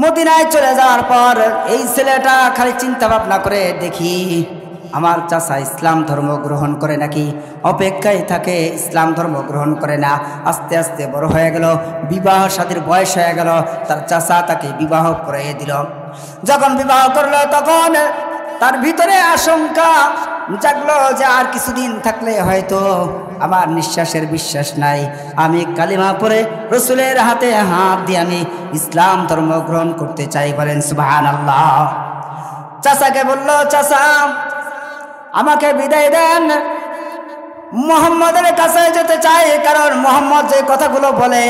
মদিনায় চলে যাওয়ার পর এই ছেলেটা খালি চিন্তা ভাবনা করে, দেখি আমার চাচা ইসলাম ধর্ম গ্রহণ করে নাকি, অপেক্ষায় থাকে, ইসলাম ধর্ম গ্রহণ করে না। আস্তে আস্তে বড় হয়ে গেল, বিবাহ শাদীর বয়স হয়ে গেল, তার চাচা তাকে বিবাহ করিয়ে দিল। যখন বিবাহ করলো তখন তার ভিতরে আশঙ্কা জাগলো যে আর কিছুদিন থাকলে হয়তো আমার নিঃশ্বাসের বিশ্বাস নাই, আমি কালিমা পড়ে রাসূলের হাতে হাত দিয়ে আমি ইসলাম ধর্ম গ্রহণ করতে চাই। বলেন সুবহানাল্লাহ। চাচাকে বলল, চাচা আমাকে বিদায় দেন, মুহাম্মদের কাছে যেতে চাই। কারণ মুহাম্মদ যে কথাগুলো বলে,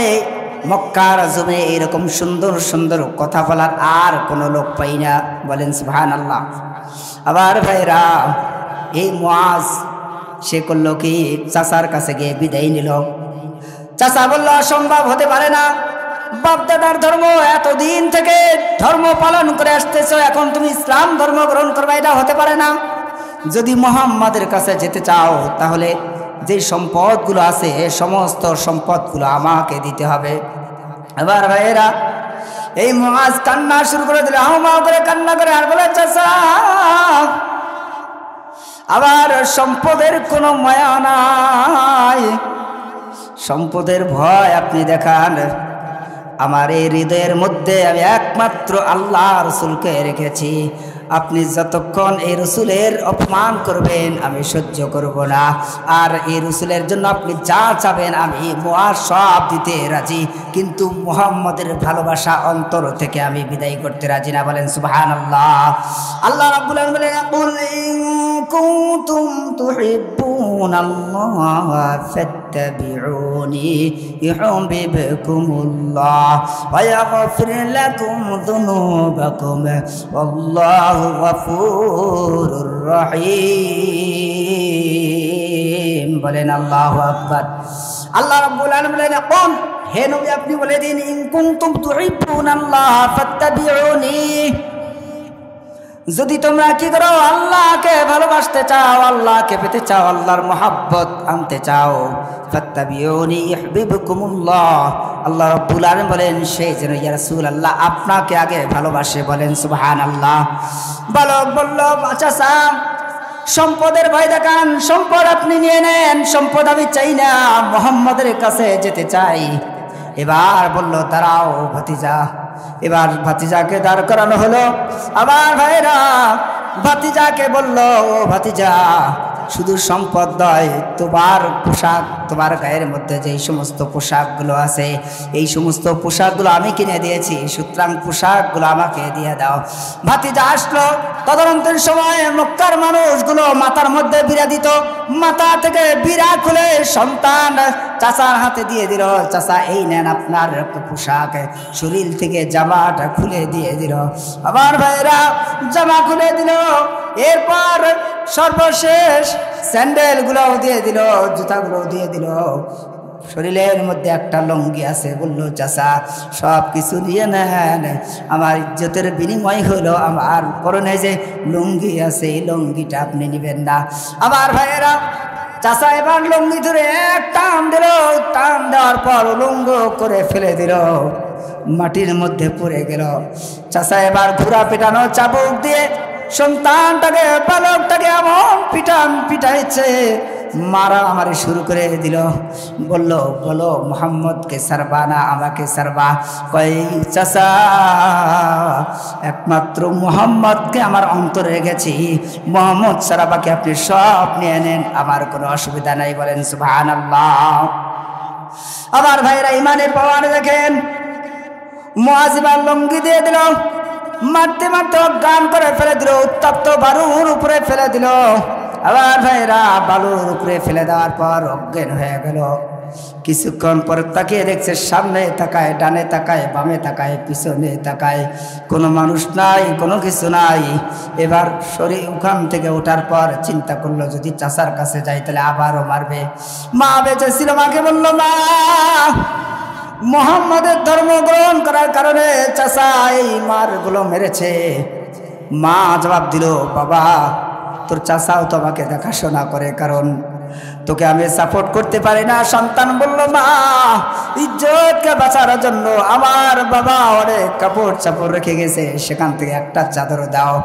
মক্কার জমিনে এরকম সুন্দর সুন্দর কথা বলার আর কোনো লোক পাই না। বলেন সুবহানাল্লাহ। আবার ভাইরা, এই মুআজ সে করলো কি, চাচার কাছে গিয়ে বিদায় নিল। চাচা বলল, অসম্ভব, হতে পারে না, বাপদাদার ধর্ম এতদিন থেকে ধর্ম পালন করে আসতেছ, এখন তুমি ইসলাম ধর্ম গ্রহণ করবে, এটা হতে পারে না। যদি মুহাম্মাদের কাছে যেতে চাও তাহলে যে সম্পদগুলো আছে এই সমস্ত সম্পদগুলো আমাকে দিতে হবে। এবার ভাইয়েরা, এই মুআজ কান্না শুরু করে দিল, হাউমাউ করে কান্না করে, আর বলে, চাচা আবার সম্পদের কোনো মায়া নাই, সম্পদের ভয় আপনি দেখান। আমার এই হৃদয়ের মধ্যে আমি একমাত্র আল্লাহ রাসূলকে রেখেছি, আপনি যতক্ষণ এই রাসূলের অপমান করবেন আমি সহ্য করব না। আর এই রাসূলের জন্য আপনি যা চাবেন আমি মুআজ সব দিতে রাজি, কিন্তু মুহাম্মদের ভালোবাসা অন্তর থেকে আমি বিদায় করতে রাজি না। বলেন সুবহানাল্লাহ। আল্লাহ রাব্বুল আলামিন বলেন, কুল ইন কুনতুম তুহিব্বুনাল্লাহ ফাত্তাবিউনি ইউহিব্বুকুমুল্লাহ ওয়া ইয়াগফির লাকুম যুনুবাকুম ওয়াল্লাহু গফুরুর রহিম। বলেন আল্লাহু আকবার। আল্লাহ রাব্বুল আলামিন বলেন, কুল হে নবী আপনি বলে দিন ইন কুনতুম তুহিব্বুনাল্লাহ ফাত্তাবিউনি, যদি তোমরা কি করো আল্লাহকে ভালোবাসতে চাও, আল্লাহকে পেতে চাও, আল্লাহর মহাব্বত আনতে চাও, ফাত্তাবিউনি ইউহিব্বুকুমুল্লাহ, আল্লাহ রাব্বুল আলামিন বলেন সেই যেন ইয়া রাসূলুল্লাহ আপনাকে আগে ভালোবাসে। বলেন সুবহানাল্লাহ। বালক বলল আচ্ছা স্যার সম্পদের ভয় দেখান, সম্পদ আপনি নিয়ে নেন, সম্পদ আমি চাই না, মুহাম্মাদের কাছে যেতে চাই। এবার বলল দাঁড়াও ভাতিজা। এবার ভাতিজাকে দাঁড় করানো হলো। আবার ভাইরা ভাতিজাকে বলল ও ভাতিজা শুধু সম্পদ নয়, তোমার পোশাক, তোমার গায়ের মধ্যে যেই সমস্ত পোশাকগুলো আছে এই সমস্ত পোশাকগুলো আমি কিনে দিয়েছি, সুতরাং পোশাকগুলো আমাকে দিয়ে দাও। ভাতিজা আসলো। তদন্তের সময় মক্কার মানুষগুলো মাথার মধ্যে বিড়া দিত, মাথা থেকে বিড়া খুলে সন্তান চাচার হাতে দিয়ে দিল, চাচা এই নেন আপনার পোশাক। শরীর থেকে জামাটা খুলে দিয়ে দিল। আবার ভাইরা জামা খুলে দিল। এরপর সর্বশেষ স্যান্ডেলগুলোও দিয়ে দিল, জুতাগুলো দিয়ে দিল। শরীরের মধ্যে একটা লুঙ্গি আছে, বলল চাচা সব কিছু নিয়ে নেন, আমার ইজ্জতের বিনিময় হলো আমার পরনে যে লুঙ্গি আছে এই লুঙ্গিটা আপনি নেবেন না। আবার ভাইয়েরা চাচা এবার লুঙ্গি ধরে এক টান দিল, টান দেওয়ার পর উলঙ্গ করে ফেলে দিল, মাটির মধ্যে পড়ে গেল। চাচা এবার ঘোড়া পেটানো চাবুক দিয়ে সন্তানটাকে বালকটাকে এমন পিটাইছে, মারামারি শুরু করে দিল। বলল বলো মোহাম্মদকে সারবা না আমাকে সারবা? কই চাচা একমাত্র মোহাম্মদকে আমার অন্তরে রেখেছি, মোহাম্মদ সারাবাকে আপনি সব নিয়ে নেন, আমার কোনো অসুবিধা নাই। বলেন সুবহানাল্লাহ। আবার ভাইরা ইমানের পাওয়ার দেখেন, মুআজ এবার লুঙ্গি দিয়ে দিল, মারতে মারতে অজ্ঞান করে ফেলে দিল, উত্তপ্ত বালুর উপরে ফেলে দিল। আবার ভাইরা বালুর উপরে ফেলে দেওয়ার পর অজ্ঞান হয়ে গেল। কিছুক্ষণ পর তাকিয়ে দেখছে সামনে তাকায়, ডানে তাকায়, বামে তাকায়, পিছনে তাকায়, কোনো মানুষ নাই, কোনো কিছু নাই। এবার শরীর ওখান থেকে ওঠার পর চিন্তা করলো যদি চাচার কাছে যাই তাহলে আবারও মারবে। মা বেঁচে ছিল, মাকে বলল মা মুহাম্মাদের ধর্ম গ্রহণ করার কারণে চাচা এই মারগুলো মেরেছে। মা জবাব দিল বাবা তোর চাচাও তোমাকে দেখাশোনা করে, কারণ তোকে আমি সাপোর্ট করতে পারি না। সন্তান বলল মা ইজ্জতকে বাঁচানোর জন্য আমার বাবা অনেক কাপড় চাপড় রেখে গেছে, সেখান থেকে একটা চাদর দাও।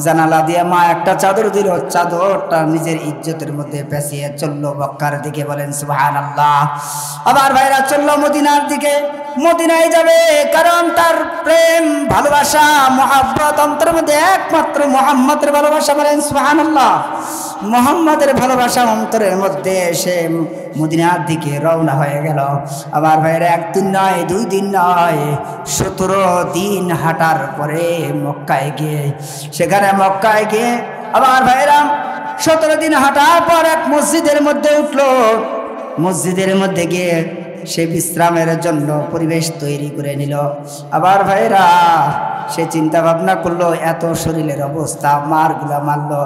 জানালা দিয়ে মা একটা চাদর দিল, চাদরটা নিজের ইজ্জতের মধ্যে পেঁচিয়ে চললো মক্কার দিকে। বলেন সুবহানাল্লাহ। আবার ভাইরা চললো মদিনার দিকে। মদিনায় যাবে কারণ তার প্রেম ভালোবাসা মহাব্বত অন্তরের মধ্যে একমাত্র মুহাম্মদের ভালোবাসা। বলেন সুবহানাল্লাহ। মুহাম্মদের ভালোবাসা অন্তরের মধ্যে সে মদিনার দিকে রওনা হয়ে গেল। আবার ভাইরা একদিন নয়, 2 দিন নয়, 17 দিন হাঁটার পরে মক্কায় গিয়ে, সেখানে মক্কায় গিয়ে আবার ভাইরা 17 দিন হাঁটার পর এক মসজিদের মধ্যে উঠলো। মসজিদের মধ্যে গিয়ে সে বিশ্রামের জন্য পরিবেশ তৈরি করে নিল। আবার ভাইরা সে চিন্তা ভাবনা করলো এত শরীরের অবস্থা, মারগুলো মারলো,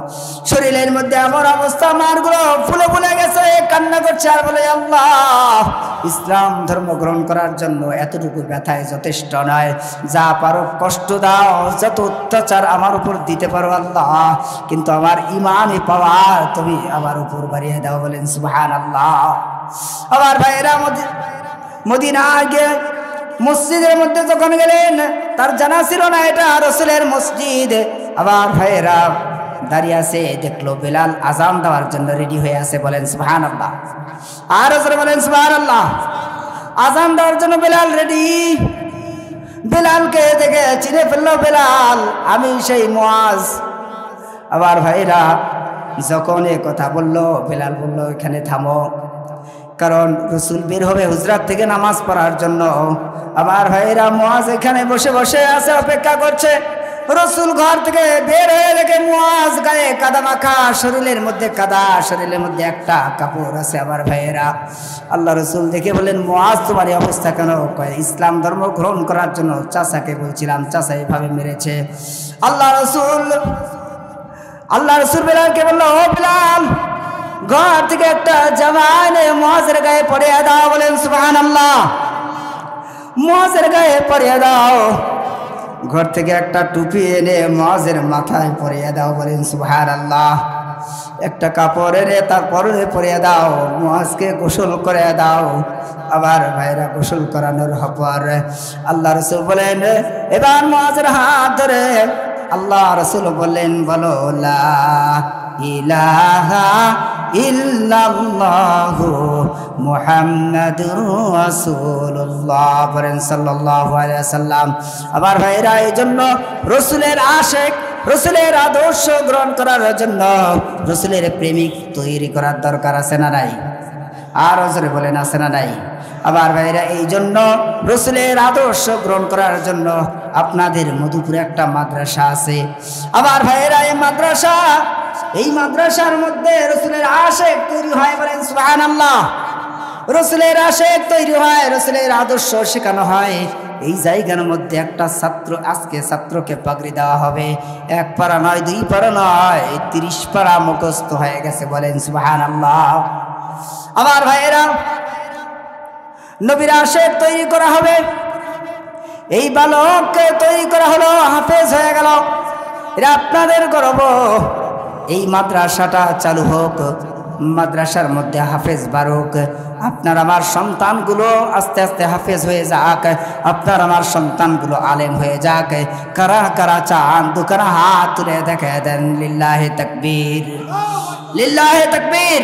শরীরের মধ্যে এমন অবস্থা মারগুলো ফুলে ফুলে গেছে, কান্না করছে আর বলে আল্লাহ ইসলাম ধর্ম গ্রহণ করার জন্য এতটুকু ব্যথায় যথেষ্ট নয়, যা পারো কষ্ট দাও, যত অত্যাচার আমার উপর দিতে পারো আল্লাহ, কিন্তু আমার ইমানই পাওয়ার তুমি আমার উপর বাড়িয়ে দাও। বলেন সুবহানাল্লাহ। আবার ভাইরা মদিনা গিয়ে মসজিদের মধ্যে যখন গেলেন তার জানা ছিল না এটা রাসূলের মসজিদ। আবার ভাইরা দাঁড়িয়ে আছে, দেখলো বেলাল আজান দেওয়ার জন্য রেডি হয়ে আছে। বলেন সুবহানাল্লাহ। আর রাসূল বলেন সুবহানাল্লাহ। আজান দেওয়ার জন্য বেলাল রেডি। বেলালকে দেখে চিনে ফেললো বেলাল, আমি সেই মুআজ। আবার ভাইরা যখন এ কথা বললো বেলাল বলল এখানে থামো, কারণ রসুল বের হবে হুজরাত থেকে নামাজ পড়ার জন্য। আমার ভাইরা মুআজ এখানে বসে বসে আছে, অপেক্ষা করছে। রসুল ঘর থেকে বের হয়ে দেখে মুআজ গায়ে কাদা মাখা, শরীরের মধ্যে কাদা, শরীরের মধ্যে একটা কাপড় আছে। আমার ভাইয়েরা আল্লাহ রসুল দেখে বলেন মুআজ তোমার এই অবস্থা কেন? কয় ইসলাম ধর্ম গ্রহণ করার জন্য চাচাকে বলছিলাম, চাচা এইভাবে মেরেছে। আল্লাহ রসুল বেলালকে বলল ও বেলাল ঘর থেকে একটা জামা এনে মুআজের গায়ে পরিয়ে দাও। বলেন সুবহানাল্লাহ। মুআজের গায়ে পরিয়ে দাও। ঘর থেকে একটা টুপি এনে মুআজের মাথায় পরিয়ে দাও, বলেন সুবহানাল্লাহ। একটা কাপড় এনে তার পরনে পরিয়ে দাও, মুআজকে গোসল করে দাও। আবার ভাইরা গোসল করানোর পর আল্লাহ রাসূল বলেন, এবার মুআজের হাত ধরে আল্লাহ রাসূল বললেন, বলো লা ইলাহা ইল্লাল্লাহু মুহাম্মাদুর রাসূলুল্লাহ, বলেন সাল্লাল্লাহু আলাইহি ওয়াসাল্লাম। আবার ভাইরা, এই জন্য রাসূলের আশিক, রাসূলের আদর্শ গ্রহণ করার জন্য রাসূলের প্রেমিক তৈরি করার দরকার আছে না নাই? আর জোরে বলেন, আছে না নাই? আবার ভাইরা, এই জন্য রাসূলের আদর্শ গ্রহণ করার জন্য আপনাদের মধুপুরে একটা মাদ্রাসা আছে। আবার ভাইরা, এই মাদ্রাসার মধ্যে রাসূলের আশিক তৈরি হয়, বলেন সুবহানাল্লাহ। রাসূলের আশিক তৈরি হয়, রাসূলের আদর্শ শেখানো হয়। এই জায়গার মধ্যে একটা ছাত্র, আজকে ছাত্রকে পাগড়ি দেওয়া হবে। 1 পারা নয়, 2 পারা নয়, 30 পারা মুখস্থ হয়ে গেছে, বলেন সুবহানাল্লাহ। আবার ভাইরা, নবীর আশিক তৈরি করা হবে। এই বালককে তৈরি করা হলো, হাফেজ হয়ে গেল। এটা আপনাদের গর্ব। এই মাদ্রাসাটা চালু হোক, মাদ্রাসার মধ্যে হাফেজ বারুক। আপনার আমার সন্তানগুলো আস্তে আস্তে হাফেজ হয়ে যাক, আপনার আমার সন্তানগুলো আলেম হয়ে যাক। কারা কারা চান দুখানা হাত তুলে দেখে দেন। লিল্লাহে তাকবীর, লিল্লাহে তাকবীর।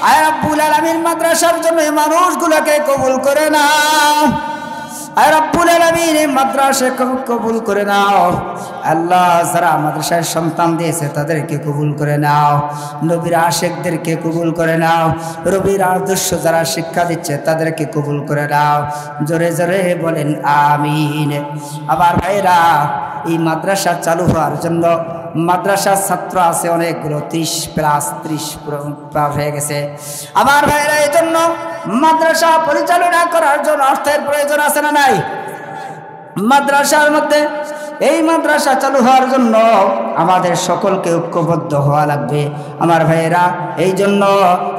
আয় রব্বুল আলামিন মাদ্রাসার জন্য এই মানুষগুলোকে কবুল করে নাও। আয় রব্বুল আলামিন এই মাদ্রাসাকে কবুল করে নাও। আল্লাহ, যারা মাদ্রাসায় সন্তান দিয়েছে তাদেরকে কবুল করে নাও। নবীর আশিকদেরকে কবুল করে নাও। নবীর আদর্শ যারা শিক্ষা দিচ্ছে তাদেরকে কবুল করে নাও। জোরে জোরে বলেন আমিন। আবার ভাইরা, এই মাদ্রাসা চালু হওয়ার জন্য মাদ্রাসার ছাত্র আছে অনেকগুলো, 30+ হয়ে গেছে। আবার ভাইরা, এই জন্য মাদ্রাসা পরিচালনা করার জন্য অর্থের প্রয়োজন আছে না নাই? মাদ্রাসার মধ্যে এই মাদ্রাসা চালু হওয়ার জন্য আমাদের সকলকে ঐক্যবদ্ধ হওয়া লাগবে আমার ভাইয়েরা। এই জন্য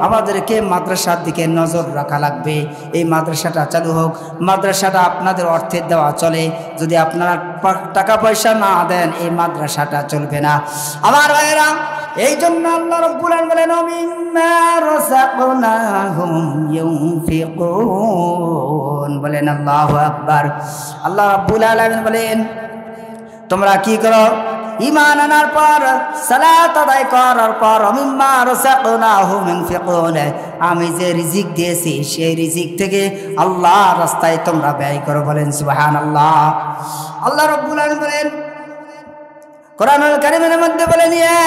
আমাদেরকে মাদ্রাসার দিকে নজর রাখা লাগবে। এই মাদ্রাসাটা চালু হোক। মাদ্রাসাটা আপনাদের অর্থের দেওয়া চলে, যদি আপনারা টাকা পয়সা না দেন এই মাদ্রাসাটা চলবে না আমার ভাইয়েরা। এই জন্য আল্লাহ রাব্বুল আলামিন বলেন, মিম্মা রাযাকনাহুম ইউনফিকুন, বলেন আল্লাহু আকবার। আল্লাহ রাব্বুল আলামিন বলেন, তোমরা কি করো? ঈমান আনার পর, সালাত আদায় করার পর, মিম্মা রাযাকনাহুম ইউনফিকুন, আমি যে রিজিক দিয়েছি সেই রিজিক থেকে আল্লাহর রাস্তায় তোমরা ব্যয় করো, বলেন সুবহানাল্লাহ। আল্লাহ রাব্বুল আলামিন বলেন কোরআনুল কারীমের মধ্যে বলেন, ইয়া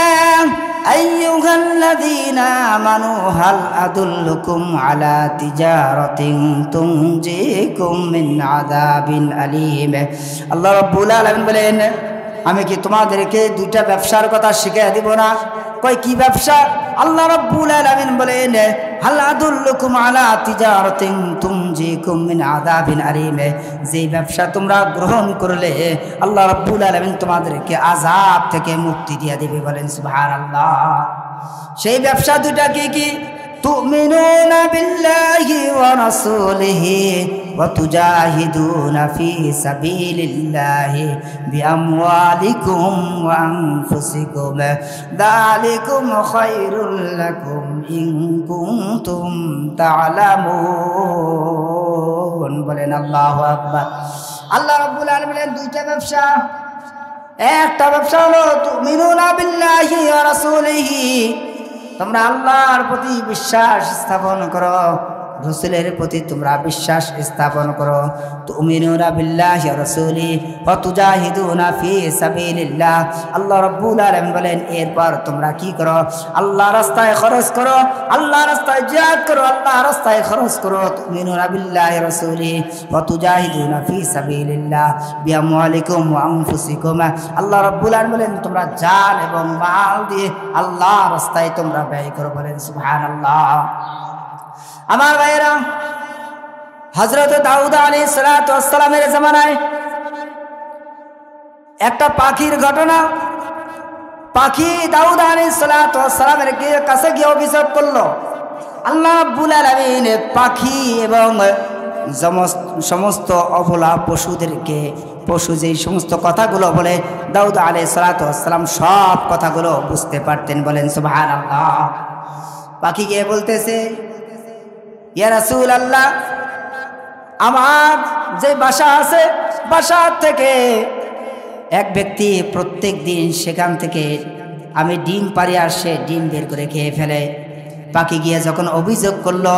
আইয়ুহাল্লাযীনা আমানু হাল আদুল্লুকুম আলা তিজারাতিন তুনজিকুম মিন আযাবিন আলীম। আল্লাহ রাব্বুল আলামিন বলেন, আমি কি তোমাদেরকে 2টা ব্যবসার কথা শিখিয়ে দিব না? কই কি ব্যবসা? আল্লাহ রাব্বুল আলামিন বলেন, হাল আদুল্লুকুম আলা তিজারাতিন তুনজিকুম মিন আযাবিন আলীম, যে ব্যবসা তোমরা গ্রহণ করলে আল্লাহ রাব্বুল আলামিন তোমাদেরকে আযাব থেকে মুক্তি দিয়ে দিবে, বলেন সুবহানাল্লাহ। সেই ব্যবসা 2টা কি কি? তুমিনুনা বিল্লাহি ওয়া রাসূলিহি ওয়া তুজাহিদুনা ফি সাবিলিল্লাহি বিআমওয়ালিকুম ওয়া আনফুসিকুম, যালিকুম খায়রুল লাকুম ইন কুনতুম তা'লামুন, বলেন আল্লাহু আকবার। আল্লাহ রাব্বুল আলামিন 2টা ব্যবসা। একটা ব্যবসা হলো তুমিনুনা বিল্লাহি ওয়া রাসূলিহি, তোমরা আল্লাহর প্রতি বিশ্বাস স্থাপন করো, রাসূলের প্রতি তোমরা বিশ্বাস স্থাপন করো। তুমিনুনা বিল্লাহি ওয়া রাসূলিহি ওয়া তুজাহিদুনা ফি সাবিলিল্লাহ। আল্লাহ রাব্বুল আলামিন বলেন, এরপর তোমরা কি করো? আল্লাহর রাস্তায় খরচ করো, আল্লাহর রাস্তায় জিহাদ করো, আল্লাহর রাস্তায় খরচ করো। তুমিনুনা বিল্লাহি ওয়া রাসূলিহি ওয়া তুজাহিদুনা ফি সাবিলিল্লাহ বিআমওয়ালিকুম ওয়া আনফুসিকুম। আল্লাহ রাব্বুল আলামিন বলেন, তোমরা জান এবং মাল দিয়ে আল্লাহর রাস্তায় তোমরা ব্যয় করো, বলেন সুবহানাল্লাহ। আমার ভাইয়েরা, হযরত দাউদ আলাইহিস সালাতু ওয়াস সালামের জামানায় একটা পাখির ঘটনা। পাখি দাউদ আলাইহিস সালাতু ওয়াস সালামের কাছে গিয়ে অভিযোগ করলো। আল্লাহ রাব্বুল আলামিন পাখি এবং সমস্ত অবলা পশুদেরকে, পশু যেই সমস্ত কথাগুলো বলে দাউদ আলাইহিস সালাতু ওয়াস সালাম সব কথাগুলো বুঝতে পারতেন। বলেন সুবহানাল্লাহ। পাখি গিয়ে বলতেছে, ইয়া রাসূলুল্লাহ, আমার যে বাসা আছে, বাসা থেকে এক ব্যক্তি প্রত্যেক দিন সেখান থেকে আমি ডিম পারি আর সে ডিম বের করে খেয়ে ফেলে। পাখি গিয়ে যখন অভিযোগ করলো,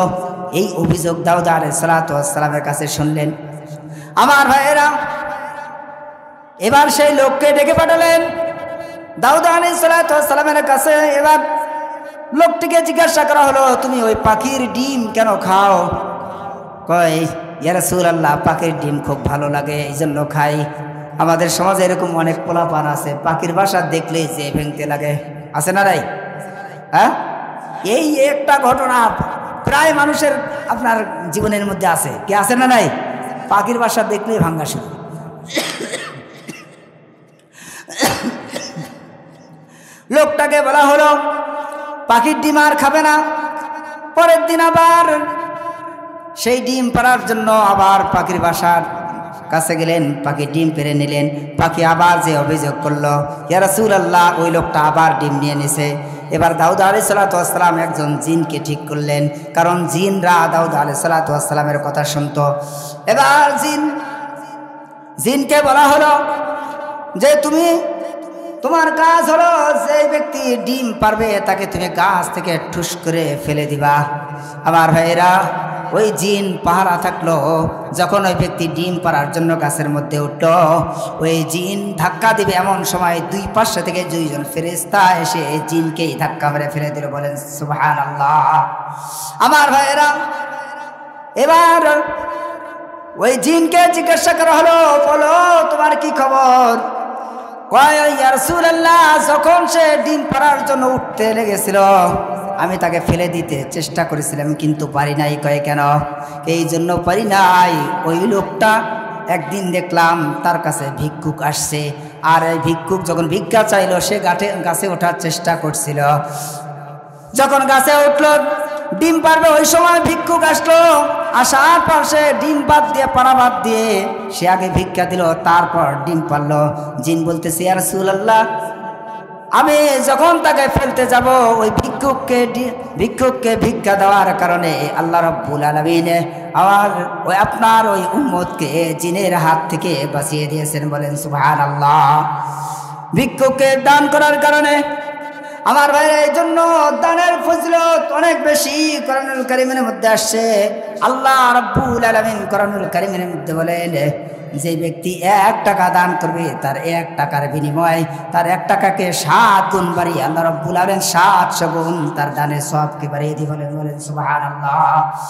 এই অভিযোগ দাউদ আলাইহিস সালাতু ওয়াস সালামের কাছে শুনলেন। আমার ভাইয়েরা, এবার সেই লোককে ডেকে পাঠালেন দাউদ আলাইহিস সালাতু ওয়াস সালামের কাছে। এবার লোকটিকে জিজ্ঞাসা করা হলো, তুমি ওই পাখির ডিম কেন খাও? কয়, ইয়া রাসূলুল্লাহ, পাখির ডিম খুব ভালো লাগে, এই জন্য খাই। আমাদের সমাজে এরকম অনেক পোলাপান আছে, পাখির বাসা দেখলেই যে ভেঙতে লাগে, আছে না নাই? হ্যাঁ, এই একটা ঘটনা প্রায় মানুষের আপনার জীবনের মধ্যে আছে, কি আছে না নাই? পাখির বাসা দেখলেই ভাঙ্গা শুরু। লোকটাকে বলা হলো পাখির ডিম আর খাবে না। পরের দিন আবার সেই ডিম পাড়ার জন্য আবার পাখির বাসার কাছে গেলেন, পাখি ডিম পেড়ে নিলেন। পাখি আবার যে অভিযোগ করলো, ইয়া রাসূলুল্লাহ, ওই লোকটা আবার ডিম নিয়ে নিছে। এবার দাউদ আলাইহিস সালাতু ওয়াস সালাম একজন জিনকে ঠিক করলেন, কারণ জিনরা দাউদ আলাইহিস সালাতু ওয়াস সালামের কথা শুনতো। এবার জিনকে বলা হলো যে তোমার কাজ হলো যে ব্যক্তি ডিম পারবে তাকে তুমি গাছ থেকে ঠুস করে ফেলে দিবা। আমার ভাইয়েরা, ওই জিন পাহারা থাকলো। যখন ওই ব্যক্তি ডিম পাড়ার জন্য গাছের মধ্যে উঠলো, ওই জিন ধাক্কা দিবে এমন সময় দুই পাশে থেকে দুইজন ফেরেশতা এসে জিনকেই ধাক্কা মেরে ফেলে দিল। বলেন সুবহানাল্লাহ। আমার ভাইয়েরা, এবার ওই জিনকে জিজ্ঞাসা করা হলো, বলো তোমার কি খবর? কয়, ইয়া রাসূলুল্লাহ, যখন সে ডিম পাড়ার জন্য উঠতে লেগেছিল আমি তাকে ফেলে দিতে চেষ্টা করেছিলাম, কিন্তু পারি নাই। কয়, কেন? এই জন্য পারি নাই, ওই লোকটা একদিন দেখলাম তার কাছে ভিক্ষুক আসছে, আর এই ভিক্ষুক যখন ভিক্ষা চাইলো সে গাছে ওঠার চেষ্টা করছিল। যখন গাছে উঠলো ডিম পারবে, ওই সময় ভিক্ষুক আসলো। আসার পর সে ডিম বাদ দিয়ে, পাড়া বাদ দিয়ে সে আগে ভিক্ষা দিল, তারপর ডিম পারলো। জিন বলতেছে, ইয়া রাসূলুল্লাহ, আমি যখন তাকে ফেলতে যাব, ওই ভিক্ষুককে ভিক্ষা দেওয়ার কারণে আল্লাহ রাব্বুল আলামিন আপনার ওই উম্মতকে জিনের হাত থেকে বাঁচিয়ে দিয়েছেন। বলেন সুবহানাল্লাহ। ভিক্ষুককে দান করার কারণে আমার ভাইরা, এই জন্য দানের ফজিলত অনেক বেশি। কোরআনুল কারীমের মধ্যে আসছে, আল্লাহ রাব্বুল আলামিন কোরআনুল কারীমের মধ্যে বলেন, যে ব্যক্তি 1 টাকা দান করবে তার 1 টাকার বিনিময়ে তার 1 টাকাকে 7 গুণ বাড়িয়ে আল্লাহ রাব্বুল আলামিন 700 গুণ তার দানের সওয়াবকে বাড়িয়ে দিয়ে বলেন সুবহানাল্লাহ।